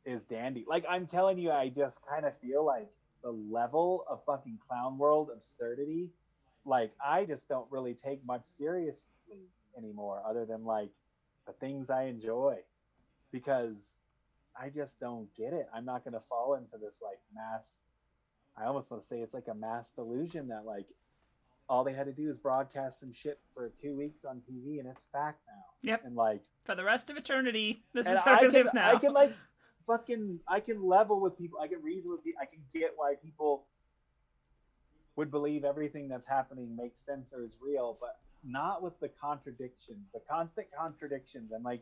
is dandy. Like, I'm telling you, I just kind of feel like the level of fucking clown world absurdity, like, I just don't really take much seriously anymore, other than like the things I enjoy, because I just don't get it. I'm not going to fall into this like mass. I almost want to say it's like a mass delusion that like all they had to do is broadcast some shit for 2 weeks on TV and it's fact now.
Yep.
And like
for the rest of eternity, this
and
is how we live now.
I can like fucking I can level with people. I can reason with people. I can get why people would believe everything that's happening makes sense or is real, but not with the contradictions, the constant contradictions. I'm like,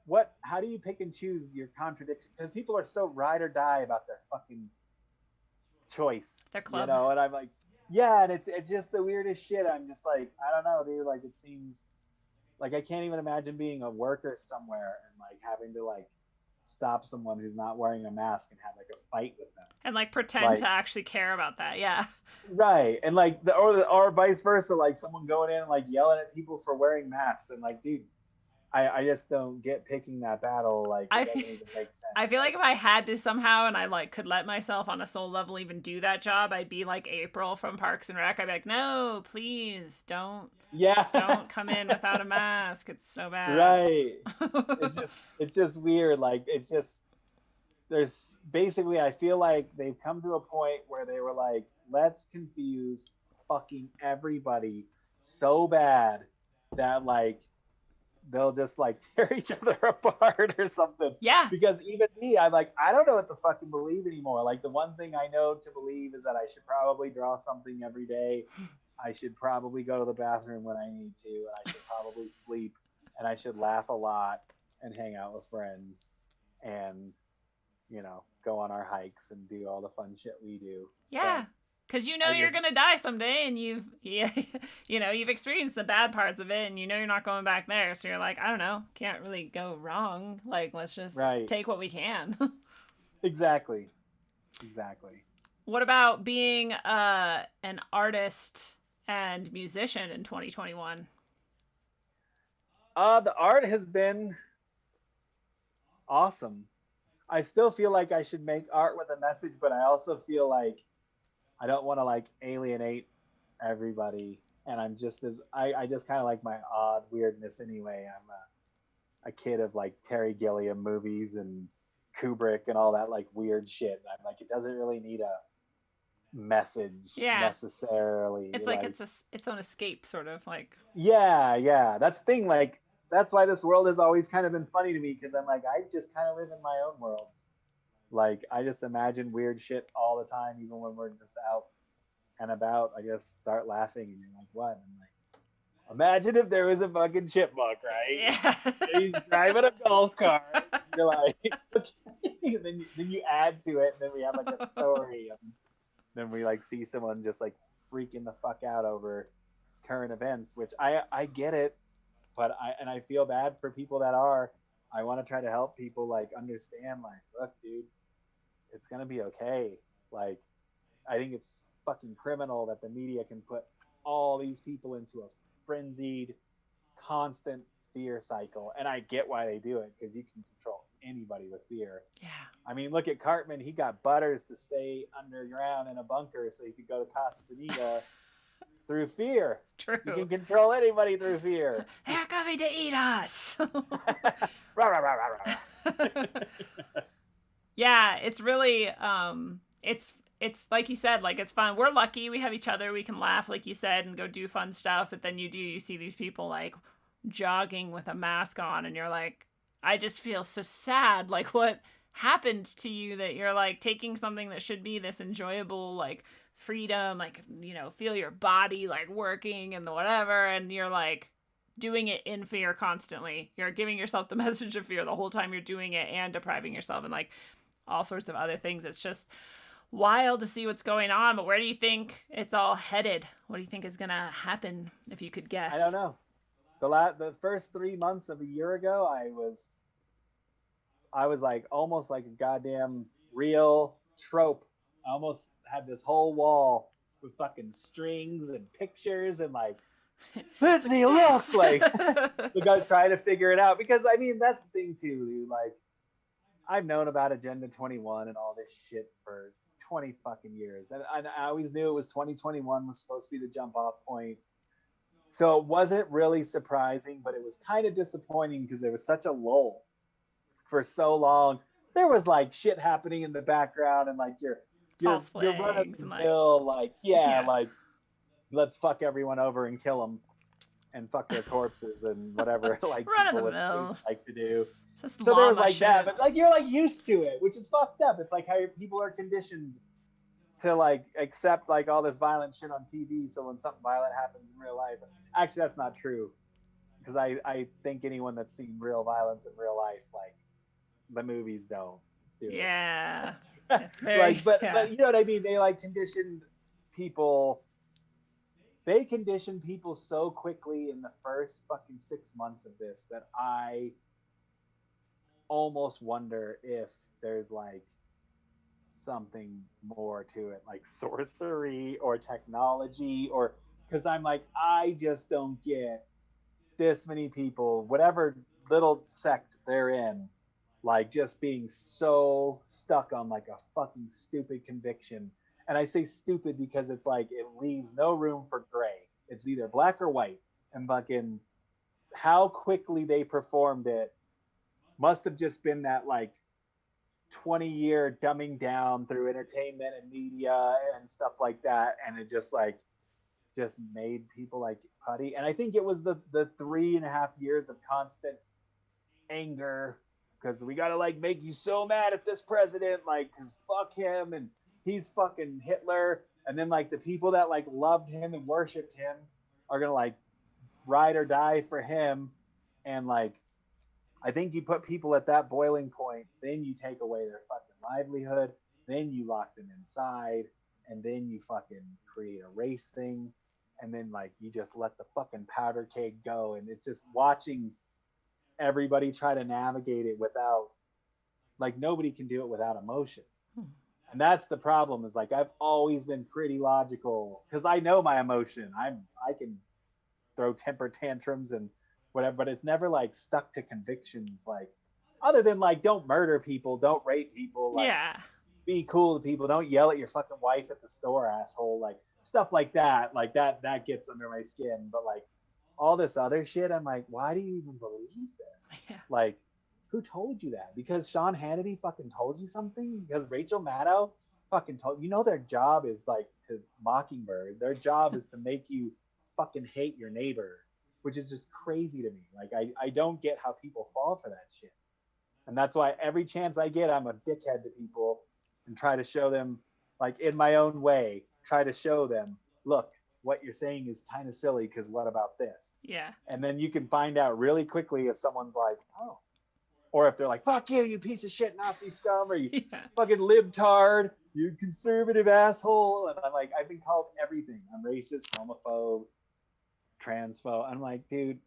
what? How do you pick and choose your contradictions? Because people are so ride or die about their fucking choice,
their club.
You know? And I'm like, yeah, and it's just the weirdest shit. I'm just like, I don't know, dude. Like, it seems like I can't even imagine being a worker somewhere and like having to like stop someone who's not wearing a mask and have like a fight with them
and like pretend to actually care about that. Yeah.
Right. And like or vice versa, like someone going in and like yelling at people for wearing masks, and like, dude, I just don't get picking that battle. Like, it doesn't even make sense.
I feel like if I had to somehow, and I like could let myself on a soul level even do that job, I'd be like April from Parks and Rec. I'd be like, no, please don't.
Yeah.
Don't come in without a mask. It's so bad.
Right. it's just weird. Like, it's just, there's basically, I feel like they've come to a point where they were like, let's confuse fucking everybody so bad that like they'll just like tear each other apart or something.
Yeah.
Because even me, I'm like, I don't know what to fucking believe anymore. Like, the one thing I know to believe is that I should probably draw something every day. I should probably go to the bathroom when I need to. And I should probably sleep. And I should laugh a lot and hang out with friends and, you know, go on our hikes and do all the fun shit we do.
Yeah. Because you know you're gonna die someday, and you've experienced the bad parts of it, and you know you're not going back there. So you're like, I don't know, can't really go wrong. Like, let's just take what we can.
Exactly.
What about being an artist and musician in 2021?
The art has been awesome. I still feel like I should make art with a message, but I also feel like I don't want to like alienate everybody, and I'm just I just kind of like my odd weirdness anyway. I'm a kid of like Terry Gilliam movies and Kubrick and all that like weird shit. I'm like, it doesn't really need a message necessarily.
It's like it's its own escape, sort of like.
Yeah. That's the thing. Like, that's why this world has always kind of been funny to me, because I'm like, I just kind of live in my own worlds. Like, I just imagine weird shit all the time, even when we're just out and about. I just start laughing, and you're like, what? I'm like, imagine if there was a fucking chipmunk, right?
Yeah.
He's driving a golf cart. You're like, okay. then you add to it, and then we have like a story. And then we like see someone just like freaking the fuck out over current events, which I get it, but I feel bad for people that are. I want to try to help people like understand, like, look, dude, it's going to be okay. Like, I think it's fucking criminal that the media can put all these people into a frenzied, constant fear cycle. And I get why they do it, because you can control anybody with fear.
Yeah.
I mean, look at Cartman. He got Butters to stay underground in a bunker so he could go to Casa Bonita through fear.
True.
You can control anybody through fear.
They're coming to eat us.
Rah, rah, rah, rah, rah.
Yeah, it's really it's like you said, like, it's fun. We're lucky we have each other. We can laugh, like you said, and go do fun stuff. But then you see these people like jogging with a mask on, and you're like, I just feel so sad. Like, what happened to you that you're like taking something that should be this enjoyable like freedom, like, you know, feel your body like working and the whatever, and you're like doing it in fear constantly. You're giving yourself the message of fear the whole time you're doing it, and depriving yourself, and like all sorts of other things. It's just wild to see what's going on. But where do you think it's all headed? What do you think is gonna happen, if you could guess?
I don't know. The first 3 months of a year ago, I was like almost like a goddamn real trope. I almost had this whole wall with fucking strings and pictures and like, Lindsay, look, like the guys trying to figure it out. Because I mean, that's the thing too, dude. Like, I've known about Agenda 21 and all this shit for 20 fucking years. And I always knew it was 2021 was supposed to be the jump off point. So it wasn't really surprising, but it was kind of disappointing because there was such a lull for so long. There was like shit happening in the background and like
False
you're running
flags
the
and like,
mill, like, yeah,
yeah.
like let's fuck everyone over and kill them and fuck their corpses and whatever like
Run of
people
the
with suits
mill.
like to do.
Just
So there was
llama
like
shit.
that, but like you're like used to it, which is fucked up. It's like how people are conditioned to like accept like all this violent shit on TV. So when something violent happens in real life, actually that's not true, because I think anyone that's seen real violence in real life, like the movies don't do
Yeah.
it.
It's very
Like, but
yeah.
but you know what I mean? They like conditioned people. They conditioned people so quickly in the first fucking 6 months of this that I almost wonder if there's like something more to it, like sorcery or technology, or because I'm like, I just don't get this many people, whatever little sect they're in, like just being so stuck on like a fucking stupid conviction. And I say stupid because it's like it leaves no room for gray. It's either black or white. And fucking how quickly they performed it must have just been that like 20-year dumbing down through entertainment and media and stuff like that, and it just made people like putty. And I think it was the 3.5 years of constant anger, because we gotta like make you so mad at this president, like, cause fuck him and he's fucking Hitler. And then like the people that like loved him and worshipped him are gonna like ride or die for him. And like I think you put people at that boiling point, then you take away their fucking livelihood, then you lock them inside, and then you fucking create a race thing, and then like you just let the fucking powder keg go, and it's just watching everybody try to navigate it without, like, nobody can do it without emotion. And that's the problem, is like I've always been pretty logical because I know my emotion. I can throw temper tantrums and whatever, but it's never like stuck to convictions, like other than like don't murder people, don't rape people, like
Yeah.
be cool to people, don't yell at your fucking wife at the store, asshole, like stuff like that, that gets under my skin. But like all this other shit, I'm like, why do you even believe this?
Yeah.
Like, who told you that? Because Sean Hannity fucking told you something? Because Rachel Maddow fucking told you? Know their job is like to Mockingbird. Their job is to make you fucking hate your neighbor, which is just crazy to me. Like I don't get how people fall for that shit. And that's why every chance I get, I'm a dickhead to people and try to show them, like in my own way, try to show them, look, what you're saying is kind of silly because what about this?
Yeah.
And then you can find out really quickly if someone's like, oh, or if they're like, fuck you, you piece of shit Nazi scum, or you fucking libtard, you conservative asshole. And I'm like, I've been called everything. I'm racist, homophobe, transphobe. I'm like, dude,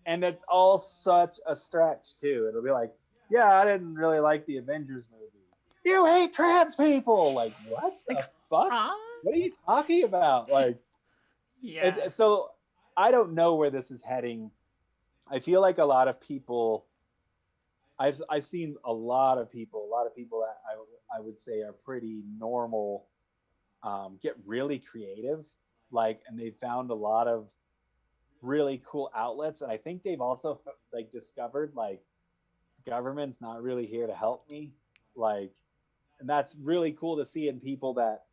and that's all such a stretch too. It'll be like, yeah, I didn't really like the Avengers movie. You hate trans people. Like, what the fuck? What are you talking about? Like,
yeah.
So I don't know where this is heading. I feel like a lot of people, I've seen a lot of people that I would say are pretty normal, get really creative, like, and they've found a lot of really cool outlets. And I think they've also like discovered like government's not really here to help me, like, and that's really cool to see in people that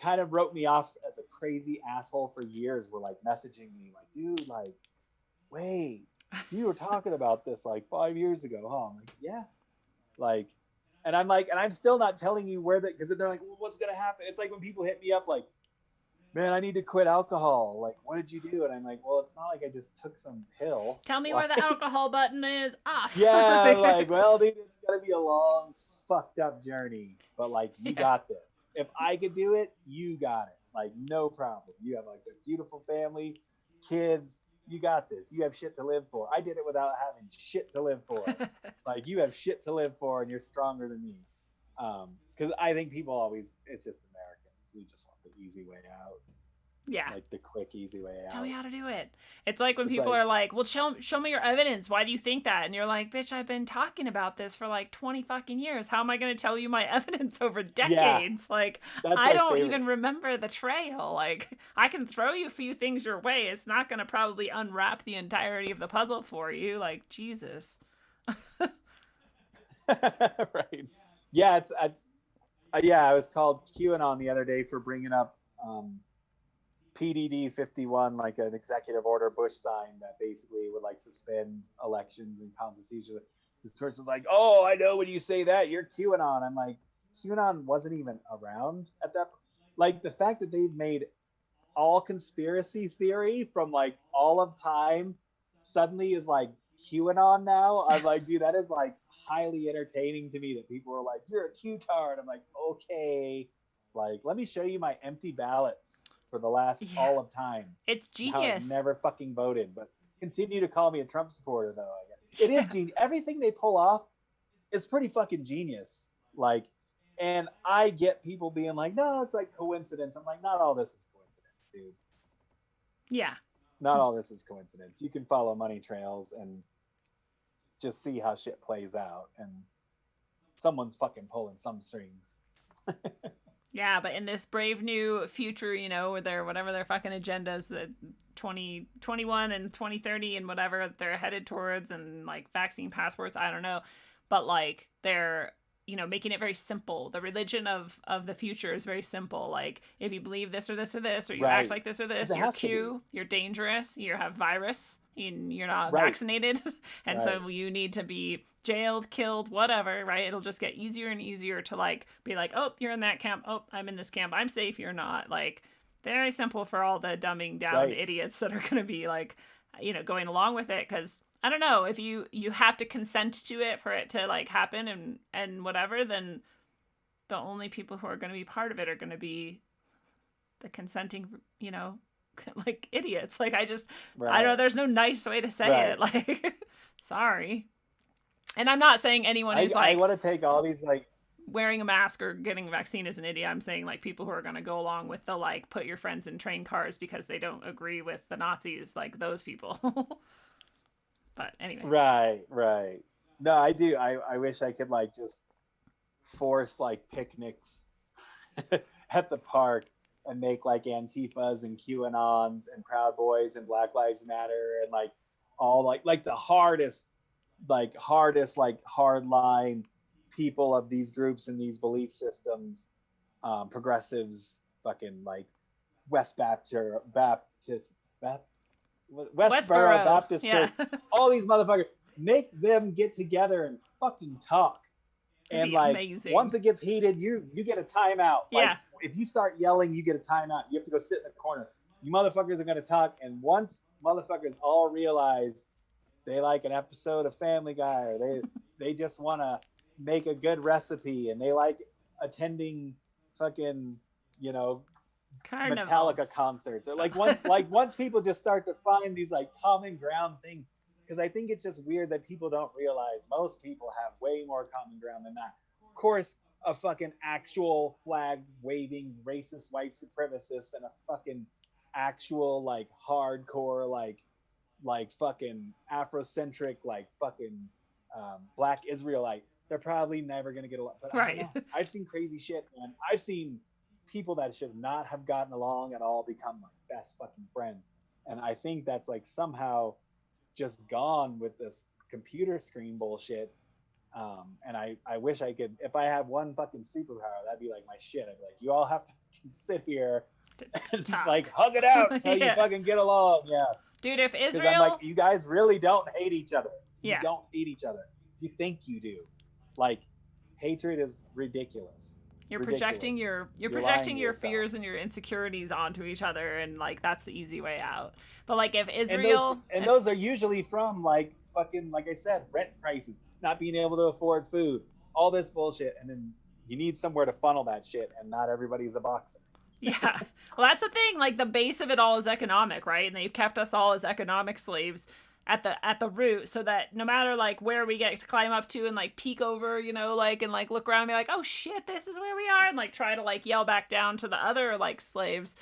kind of wrote me off as a crazy asshole for years were like messaging me like, dude, like, wait, you were talking about this like 5 years ago, huh? I'm like, yeah, like, and I'm like, and I'm still not telling you where that, because they're like, well, what's gonna happen? It's like when people hit me up like, man, I need to quit alcohol. Like, what did you do? And I'm like, well, it's not like I just took some pill.
Tell me where the alcohol button is. Off.
Yeah, I'm like, well, dude, it's gotta be a long, fucked up journey. But like, you got this. If I could do it, you got it. Like, no problem. You have like a beautiful family, kids. You got this. You have shit to live for. I did it without having shit to live for. Like, you have shit to live for, and you're stronger than me. Because I think people always, it's just Americans. We just want the easy way out.
Yeah.
Like the quick, easy way out.
Tell me how to do it. It's like when
It's
people
like-
are like, well, show me your evidence. Why do you think that? And you're like, bitch, I've been talking about this for like 20 fucking years. How am I going to tell you my evidence over decades? Like,
That's
I
my
don't
favorite.
even remember the trail. Like, I can throw you a few things your way. It's not going to probably unwrap the entirety of the puzzle for you. Like, Jesus.
Right. Yeah, it's yeah, I was called QAnon the other day for bringing up PDD 51, like an executive order Bush sign that basically would like suspend elections and constitution. This person's like, "Oh, I know when you say that, you're QAnon." I'm like, QAnon wasn't even around at that. Like the fact that they've made all conspiracy theory from like all of time suddenly is like QAnon now. I'm like, dude, that is like highly entertaining to me that people are like, "You're a Q-tard." I'm like, okay, like let me show you my empty ballots for the last all of time.
It's
How I've
genius.
never fucking voted, but continue to call me a Trump supporter though. I guess. It is genius. Everything they pull off is pretty fucking genius. Like, and I get people being like, "No, it's like coincidence." I'm like, not all this is coincidence, dude.
Yeah.
Not all this is coincidence. You can follow money trails and just see how shit plays out, and someone's fucking pulling some strings.
Yeah, but in this brave new future, you know, where they're whatever their fucking agendas that 2021 and 2030 and whatever they're headed towards, and like vaccine passports, I don't know. But like they're, you know, making it very simple. The religion of the future is very simple. Like if you believe this or this or this, or you act like this or this, you're Q, you're dangerous, you have virus, you're not vaccinated, and so you need to be jailed, killed, whatever, right? It'll just get easier and easier to like be like, oh, you're in that camp, oh, I'm in this camp, I'm safe, you're not. Like very simple for all the dumbing down idiots that are going to be like, you know, going along with it. Because I don't know, if you have to consent to it for it to like happen and whatever, then the only people who are going to be part of it are going to be the consenting, you know, like idiots. Like I don't know, there's no nice way to say it. Like, sorry. And I'm not saying anyone who's like,
I want to take all these like
wearing a mask or getting a vaccine is an idiot. I'm saying like people who are going to go along with the like put your friends in train cars because they don't agree with the Nazis, like those people. But anyway.
Right. No, I do. I wish I could like just force like picnics at the park and make like Antifas and QAnons and Proud Boys and Black Lives Matter and like all like the hardest hardline people of these groups and these belief systems, progressives, fucking like Westboro Baptist Church, all these motherfuckers, make them get together and fucking talk. And like
amazing.
Once it gets heated, you get a timeout.
Yeah.
Like, if you start yelling, you get a timeout. You have to go sit in the corner. You motherfuckers are gonna talk, and once motherfuckers all realize they like an episode of Family Guy, or they just want to make a good recipe, and they like attending fucking, you know,
Carnivals.
Metallica concerts, or once people just start to find these like common ground things, because I think it's just weird that people don't realize most people have way more common ground than that. Of course, a fucking actual flag waving racist white supremacist and a fucking actual like hardcore like fucking Afrocentric like fucking Black Israelite, they're probably never gonna get along. But I've seen crazy shit, man. I've seen people that should not have gotten along at all become like best fucking friends, and I think that's like somehow just gone with this computer screen bullshit. And I wish I could, if I had one fucking superpower, that'd be like my shit. I'd be like, you all have to sit here and like hug it out until you fucking get along. Yeah.
Dude, if Israel...
Because I'm like, you guys really don't hate each other. You
Yeah.
don't hate each other. You think you do. Like, hatred is ridiculous.
You're
Ridiculous.
projecting your
lying to
your
yourself.
fears and your insecurities onto each other, and like that's the easy way out. But like if Israel
And those are usually from like fucking, like I said, rent prices, not being able to afford food, all this bullshit, and then you need somewhere to funnel that shit, and not everybody's a boxer.
Yeah. Well, that's the thing. Like the base of it all is economic, right? And they've kept us all as economic slaves at the root, so that no matter like where we get to climb up to and like peek over, you know, like and like look around and be like, oh shit, this is where we are, and like try to like yell back down to the other like slaves.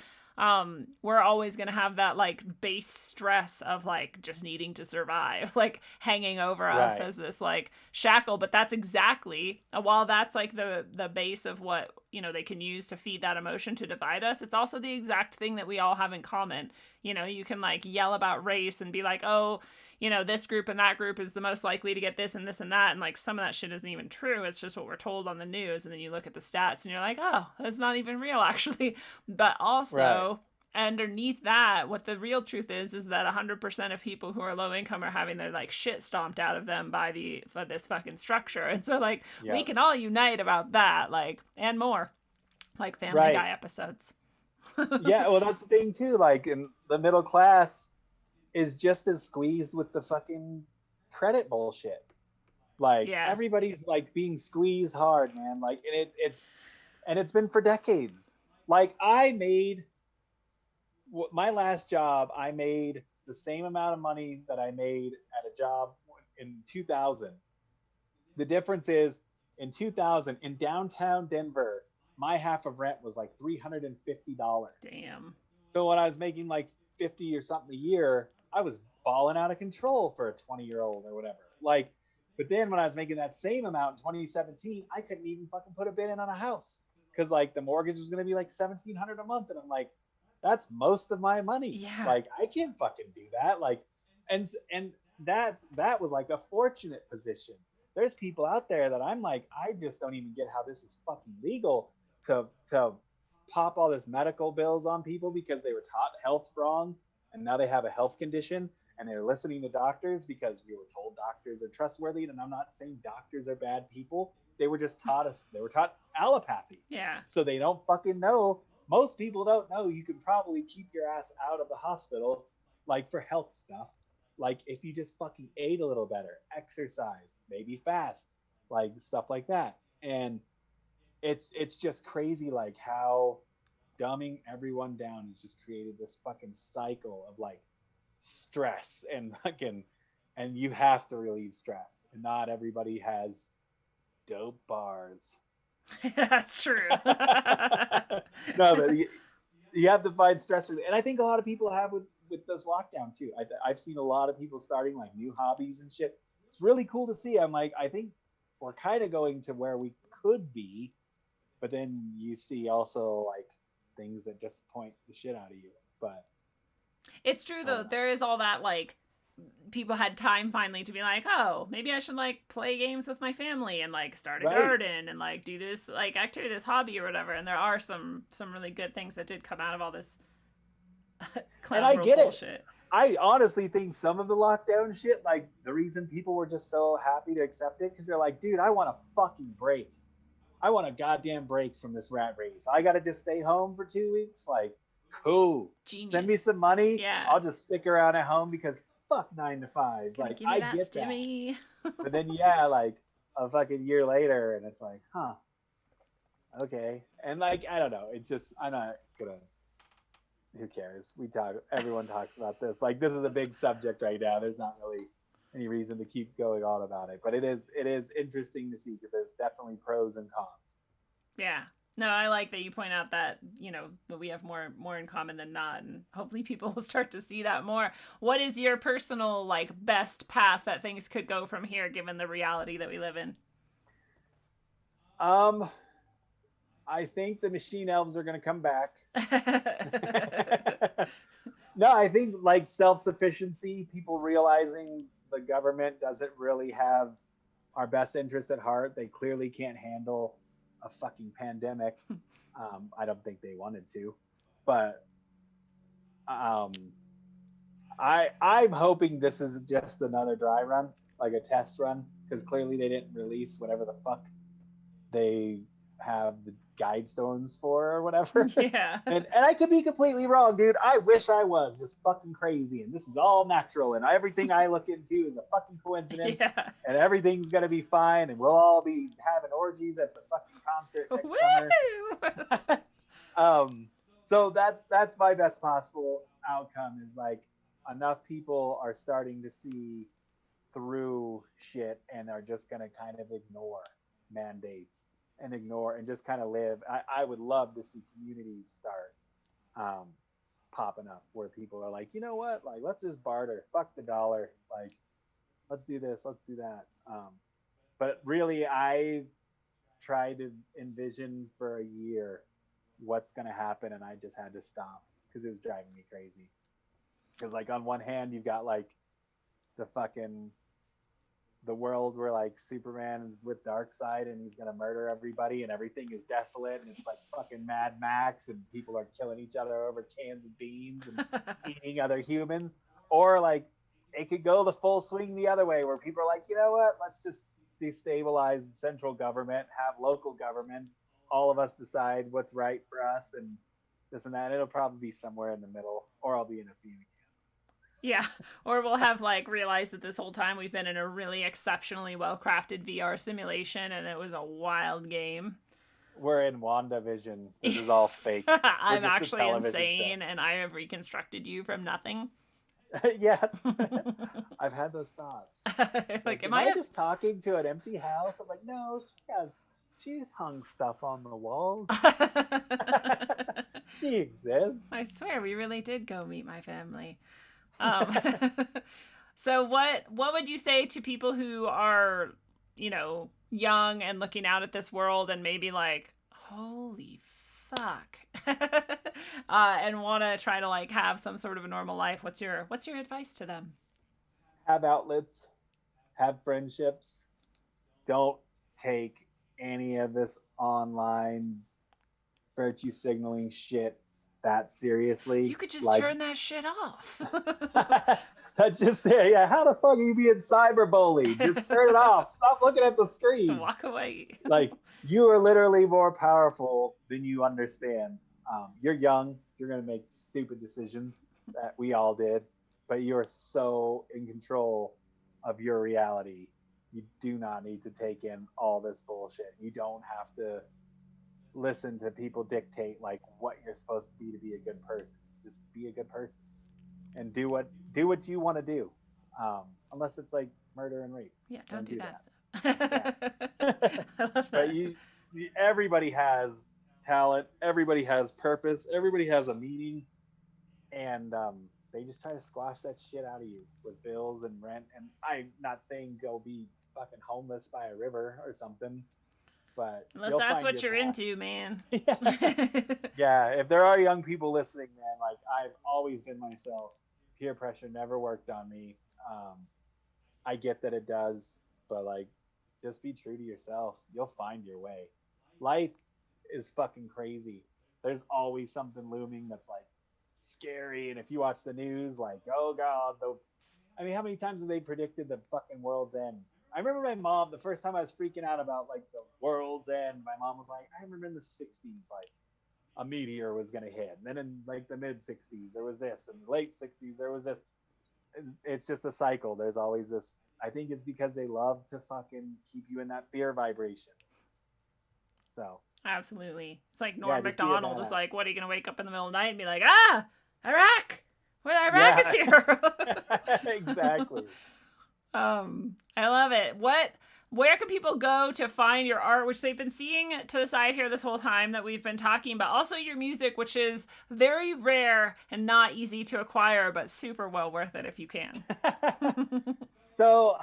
we're always going to have that like base stress of like just needing to survive, like hanging over us
Right.
as this like shackle. But that's exactly, while that's like the base of what, you know, they can use to feed that emotion to divide us, it's also the exact thing that we all have in common. You know, you can like yell about race and be like, oh, you know, this group and that group is the most likely to get this and this and that. And like some of that shit isn't even true. It's just what we're told on the news. And then you look at the stats and you're like, oh, that's not even real, actually. But
Right.
also, underneath that, what the real truth is that 100% of people who are low income are having their like shit stomped out of them by this fucking structure. And so like we
Yep.
can all unite about that, like, and more, like Family
Right.
Guy episodes.
Yeah, well, that's the thing too. Like, in the middle class is just as squeezed with the fucking credit bullshit. Like,
Yeah.
everybody's like being squeezed hard, man. Like, and it's been for decades. Like, I made my last job. I made the same amount of money that I made at a job in 2000. The difference is, in 2000 in downtown Denver, my half of rent was like $350.
Damn.
So when I was making like 50 or something a year, I was balling out of control for a 20-year-old or whatever. Like, but then when I was making that same amount in 2017, I couldn't even fucking put a bid in on a house because like the mortgage was going to be like 1,700 a month, and I'm like, that's most of my money.
Yeah.
Like, I can't fucking do that. Like, and that was like a fortunate position. There's people out there that I'm like, I just don't even get how this is fucking legal to pop all this medical bills on people because they were taught health wrong, and now they have a health condition and they're listening to doctors because we were told doctors are trustworthy. And I'm not saying doctors are bad people. They were just taught us, they were taught allopathy.
Yeah.
So they don't fucking know. Most people don't know you can probably keep your ass out of the hospital, like for health stuff. Like, if you just fucking ate a little better, exercised, maybe fast, like stuff like that. And it's just crazy, like how dumbing everyone down has just created this fucking cycle of like stress and fucking, and you have to relieve stress, and not everybody has dope bars.
That's true.
No, but you have to find stress relief, and I think a lot of people have with this lockdown too. I've seen a lot of people starting like new hobbies and shit. It's really cool to see. I'm like, I think we're kind of going to where we could be, but then you see also like things that just point the shit out of you. But
It's true
I
though.
don't know.
There is all that like people had time finally to be like, oh, maybe I should like play games with my family and like start a
Right.
garden and like do this like activity, this hobby or whatever. And there are some really good things that did come out of all this
And
clown
I
world
get it.
bullshit.
I honestly think some of the lockdown shit, like the reason people were just so happy to accept it, because they're like, dude, I want a fucking break. I want a goddamn break from this rat race. I got to just stay home for 2 weeks. Like, cool. Send me
Genius.
some money.
Yeah.
I'll just stick around at home because fuck 9 to 5s.
Gonna
Like,
give me
I
that
get that.
stimmy.
But then, yeah, like a fucking year later, and it's like, huh, okay. And like, I don't know. It's just, I'm not gonna. Who cares? Everyone talks about this. Like, this is a big subject right now. There's not really any reason to keep going on about it, but it is interesting to see because there's definitely pros and cons.
Yeah. No, I like that you point out that, you know, that we have more in common than not, and hopefully people will start to see that more. What is your personal like best path that things could go from here given the reality that we live in?
Um, I think the machine elves are going to come back. No, I think like self-sufficiency, people realizing the government doesn't really have our best interests at heart. They clearly can't handle a fucking pandemic. I don't think they wanted to, but um, I'm hoping this is just another dry run, like a test run, because clearly they didn't release whatever the fuck they have the guide stones for or whatever.
Yeah.
And I could be completely wrong, dude. I wish I was just fucking crazy and this is all natural and everything I look into is a fucking coincidence.
Yeah.
And everything's gonna be fine and we'll all be having orgies at the fucking concert next summer. So that's my best possible outcome, is like enough people are starting to see through shit and are just gonna kind of ignore mandates and ignore and just kind of live. I would love to see communities start popping up where people are like, you know what, like let's just barter, fuck the dollar, like let's do this, let's do that. But really, I tried to envision for a year what's going to happen, and I just had to stop because it was driving me crazy. Because like on one hand, you've got like the world where like Superman is with Darkseid and he's gonna murder everybody and everything is desolate and it's like fucking Mad Max and people are killing each other over cans of beans and eating other humans. Or like it could go the full swing the other way where people are like, you know what, let's just destabilize the central government, have local governments, all of us decide what's right for us and this and that. It'll probably be somewhere in the middle, or I'll be in a few.
Yeah, or we'll have like realized that this whole time we've been in a really exceptionally well-crafted VR simulation and it was a wild game.
We're in WandaVision. This is all fake.
I'm actually insane and I have reconstructed you from nothing.
Yeah. I've had those thoughts.
Like,
am I just talking to an empty house? I'm like, no, she's hung stuff on the walls. She exists.
I swear we really did go meet my family. So what would you say to people who are, you know, young and looking out at this world and maybe like, holy fuck, and want to try to like have some sort of a normal life? What's your advice to them?
Have outlets, have friendships. Don't take any of this online virtue signaling shit that seriously.
You could just turn that shit off.
That's just it. Yeah, how the fuck are you being cyberbullied? Just turn it off. Stop looking at the screen.
Walk away.
Like, you are literally more powerful than you understand. You're young. You're going to make stupid decisions that we all did, but you are so in control of your reality. You do not need to take in all this bullshit. You don't have to listen to people dictate like what you're supposed to be a good person. Just be a good person and do what you want to do, unless it's like murder and rape.
Yeah, don't do that stuff.
Yeah.
I love that.
But everybody has talent, everybody has purpose, everybody has a meaning, and they just try to squash that shit out of you with bills and rent. And I'm not saying go be fucking homeless by a river or something, but
unless that's what you're into, man.
Yeah. Yeah, if there are young people listening, man, like I've always been myself. Peer pressure never worked on me. I get that it does, but like just be true to yourself. You'll find your way. Life is fucking crazy. There's always something looming that's like scary, and if you watch the news, like, oh god, I mean, how many times have they predicted the fucking world's end? I remember my mom, the first time I was freaking out about like the world's end, my mom was like, I remember in the 60s, like a meteor was going to hit. And then in like the mid 60s, there was this. In the late 60s, there was this. It's just a cycle. There's always this. I think it's because they love to fucking keep you in that fear vibration. So.
Absolutely. It's like Norm Macdonald is like, what, are you going to wake up in the middle of the night and be like, ah, Iraq! Well, Iraq is here!
Exactly.
I love it. Where can people go to find your art, which they've been seeing to the side here this whole time that we've been talking about? Also your music, which is very rare and not easy to acquire, but super well worth it if you can.
So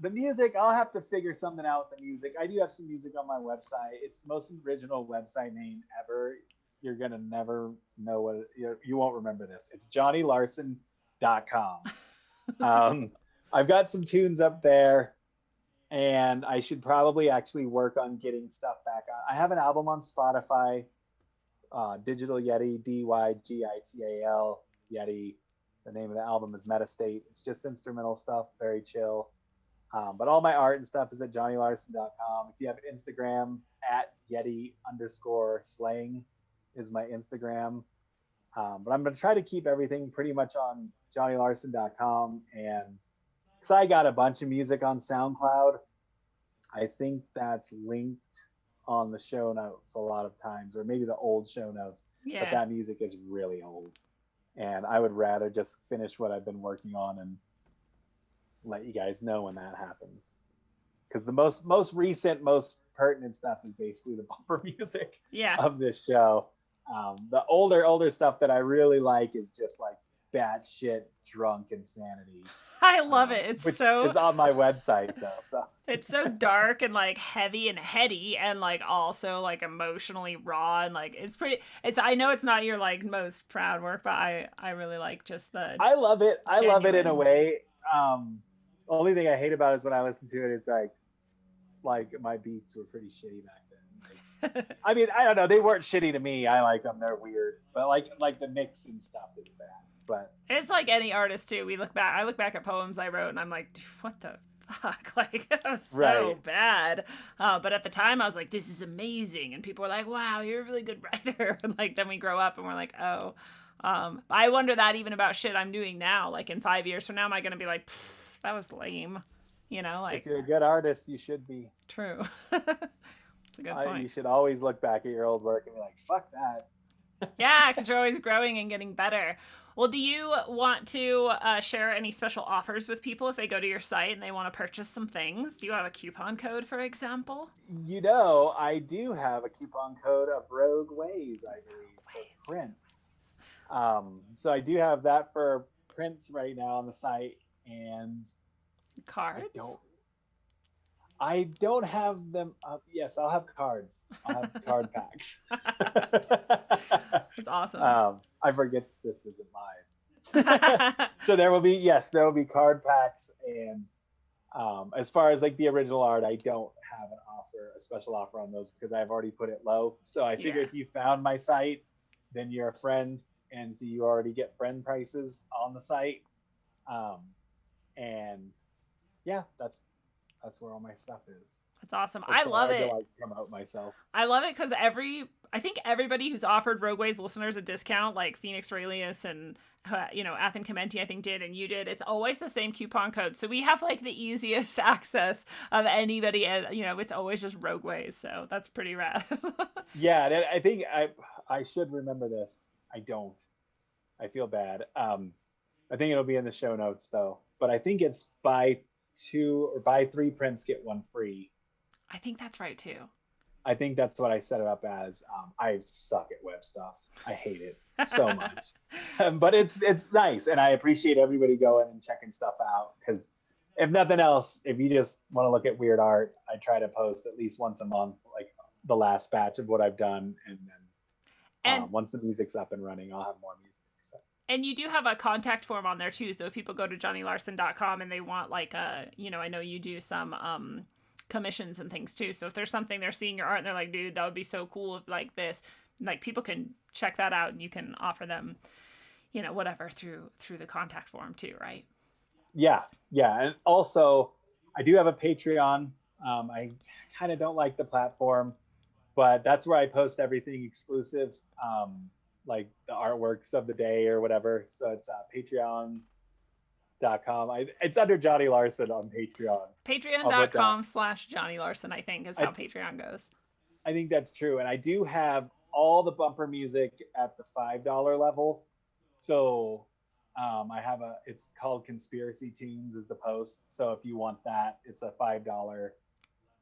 the music, I'll have to figure something out with the music. I do have some music on my website. It's the most original website name ever. You're going to never know what you won't remember this. It's johnnylarson.com. I've got some tunes up there, and I should probably actually work on getting stuff back on. I have an album on Spotify, Digital Yeti, DYGITAL, Yeti. The name of the album is Metastate. It's just instrumental stuff, very chill. But all my art and stuff is at johnnylarson.com. If you have Instagram, at Yeti_slang is my Instagram. But I'm going to try to keep everything pretty much on johnnylarson.com, and because I got a bunch of music on SoundCloud. I think that's linked on the show notes a lot of times, or maybe the old show notes. Yeah. But that music is really old. And I would rather just finish what I've been working on and let you guys know when that happens. Because the most recent, most pertinent stuff is basically the bumper music of this show. The older stuff that I really like is just like batshit drunk insanity.
I love it.
Which is on my website though. So
it's so dark and like heavy and heady and like also like emotionally raw and like it's I know it's not your like most proud work, but I really like just the
I love it. I love it in a
genuine-
way. The only thing I hate about it is when I listen to it is like my beats were pretty shitty back then. Like, I mean, I don't know. They weren't shitty to me. I like them. They're weird. But like the mix and stuff is bad. But
it's like any artist too. I look back at poems I wrote and I'm like, what the fuck? Like it was so bad. But at the time I was like, this is amazing. And people were like, wow, you're a really good writer. And like then we grow up and we're like, oh. I wonder that even about shit I'm doing now. Like in 5 years from now, am I gonna be like, that was lame? You know, like
if you're a good artist, you should be.
True. That's a good point.
You should always look back at your old work and be like, fuck that.
Yeah, because you're always growing and getting better. Well, do you want to share any special offers with people if they go to your site and they want to purchase some things? Do you have a coupon code, for example?
You know, I do have a coupon code of Rogue Ways, I believe, for prints. So I do have that for prints right now on the site, and
cards.
I don't have them. Yes, I'll have cards. I'll have card packs.
That's awesome.
I forget this isn't live. So there will be card packs, and as far as like the original art, I don't have a special offer on those because I've already put it low. So I figure if you found my site, then you're a friend, and so you already get friend prices on the site. And yeah, that's where all my stuff is.
That's awesome. I love it.
To, like, promote myself.
I love it because I think everybody who's offered Rogue Ways listeners a discount, like Phoenix Aurelius and Athen Comenti, I think did, and you did. It's always the same coupon code, so we have like the easiest access of anybody. It's always just Rogue Ways, so that's pretty rad.
Yeah, I think I should remember this. I don't. I feel bad. I think it'll be in the show notes though. But I think it's buy 2 or buy 3 prints, get 1 free.
I think that's right too.
I think that's what I set it up as. I suck at web stuff. I hate it so much. But it's nice, and I appreciate everybody going and checking stuff out, because if nothing else, if you just want to look at weird art, I try to post at least once a month, like the last batch of what I've done, and then once the music's up and running, I'll have more music. So.
And you do have a contact form on there too, so if people go to johnnylarson.com and they want like I know you do some commissions and things too, so if there's something they're seeing your art and they're like, dude, that would be so cool if like this, like people can check that out and you can offer them whatever through the contact form too, right? Yeah, and also I do have a Patreon. I kind of don't like the platform, but that's where I post everything exclusive, like the artworks of the day or whatever. So it's patreon.com. It's under Johnny Larson on Patreon. Patreon.com/Johnny Larson, I think, is how Patreon goes. I think that's true. And I do have all the bumper music at the $5 level. So I have it's called Conspiracy Tunes is the post. So if you want that, it's a $5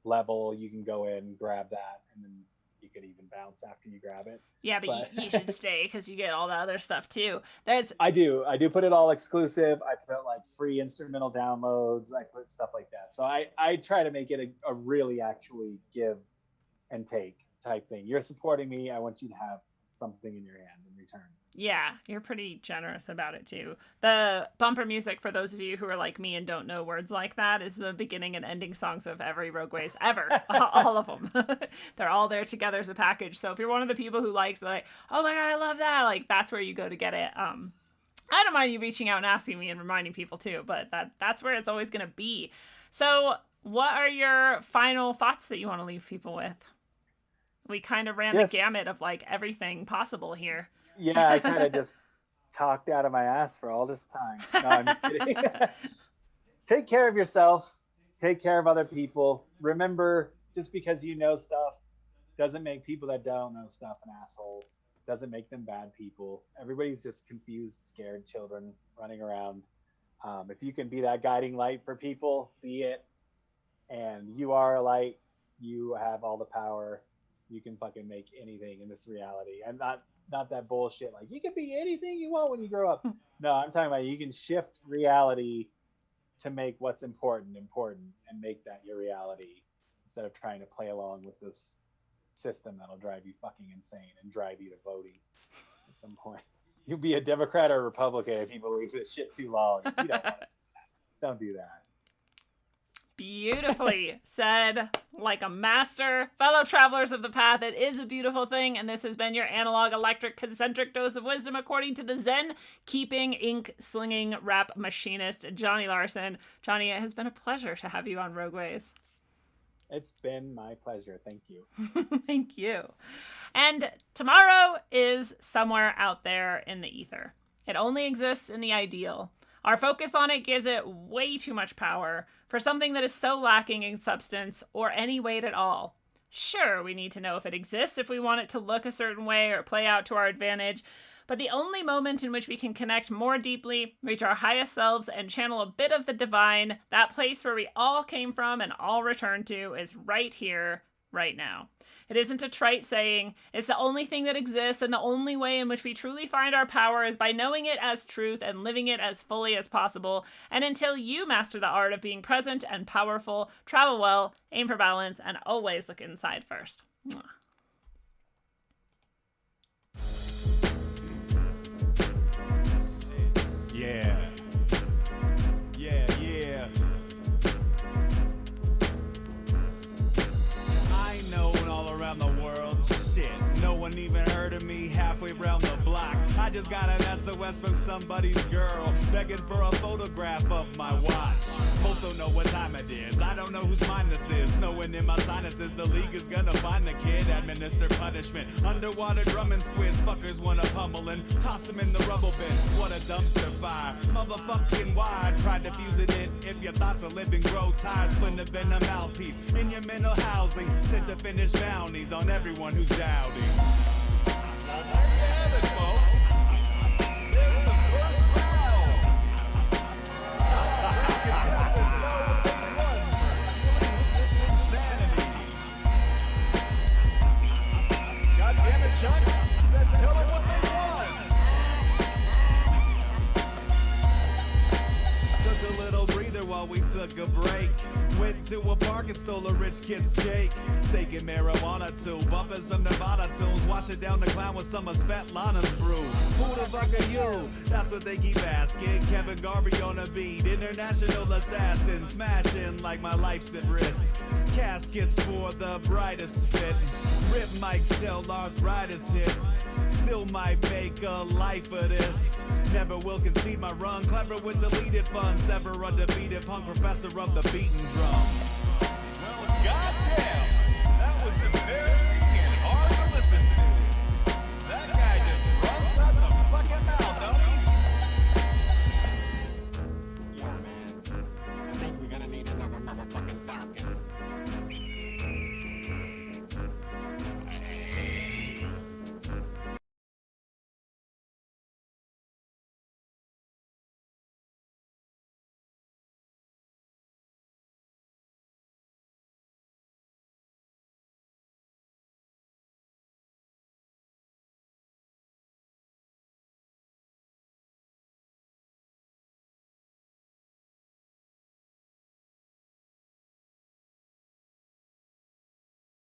level. You can go in, grab that, and then you could even bounce after you grab it. Yeah, but you should stay because you get all the other stuff too. I do put it all exclusive. I put like free instrumental downloads. I put stuff like that. So I try to make it a really actually give and take type thing. You're supporting me. I want you to have something in your hand in return. Yeah, you're pretty generous about it too. The bumper music, for those of you who are like me and don't know words like that, is the beginning and ending songs of every Rogue Ways ever. All of them. They're all there together as a package. So if you're one of the people who likes like, oh my God, I love that, like that's where you go to get it. I don't mind you reaching out and asking me and reminding people too, but that's where it's always going to be. So what are your final thoughts that you want to leave people with? We kind of ran the gamut of like everything possible here. Yeah, I kind of just talked out of my ass for all this time. No, I'm just kidding. Take care of yourself. Take care of other people. Remember, just because you know stuff doesn't make people that don't know stuff an asshole. Doesn't make them bad people. Everybody's just confused, scared children running around. If you can be that guiding light for people, be it. And you are a light. You have all the power.
you can fucking make anything in this reality, and not that bullshit like you can be anything you want when you grow up. No, I'm talking about you can shift reality to make what's important and make that your reality instead of trying to play along with this system that'll drive you fucking insane and drive you to voting at some point. You'll be a Democrat or a Republican if you believe this shit too long. You don't do that.
Beautifully said, like a master. Fellow travelers of the path, it is a beautiful thing, and this has been your analog electric concentric dose of wisdom according to the Zen keeping ink slinging rap machinist Johnny Larson. Johnny, it has been a pleasure to have you on Rogueways.
It's been my pleasure. Thank you.
Thank you. And tomorrow is somewhere out there in the ether. It only exists in the ideal. Our focus on it gives it way too much power for something that is so lacking in substance or any weight at all. Sure, we need to know if it exists if we want it to look a certain way or play out to our advantage, but the only moment in which we can connect more deeply, reach our highest selves, and channel a bit of the divine, that place where we all came from and all return to, is right here, right now. It isn't a trite saying. It's the only thing that exists, and the only way in which we truly find our power is by knowing it as truth and living it as fully as possible. And until you master the art of being present and powerful, travel well, aim for balance, and always look inside first. Mwah.
Yeah. I known all around the world. Shit, no one even heard of me halfway around the block. I just got an SOS from somebody's girl begging for a photograph of my watch. Most don't know what time it is. I don't know whose mind this is. Snowing in my sinuses, the league is gonna find the kid. Administer punishment. Underwater drumming squids. Fuckers wanna pummel and toss them in the rubble bin. What a dumpster fire. Motherfucking wide. Try to fuse it in. If your thoughts are living, grow tired. Spin the venom mouthpiece in your mental housing. Sent to finish bounties on everyone who's doubting. Well, there you have it, folks. There's the first round. Contestants know what they want. This insanity. God damn it, Chuck. Said tell them what they want. Took a little breather while we took a break. Went to a park and stole a rich kid's cake. Staking marijuana too, bumping some Nevada tunes. Washing down the clown with some of Svetlana's brew. Who the fuck are you? That's what they keep asking. Kevin Garvey on a beat, international assassin. Smashing like my life's at risk. Caskets for the brightest spit. Rip mics tell arthritis hits. Still might make a life of this. Never will concede my run. Clever with deleted funds. Ever undefeated punk professor of the beaten drum. Well, goddamn, that was embarrassing and hard to listen to.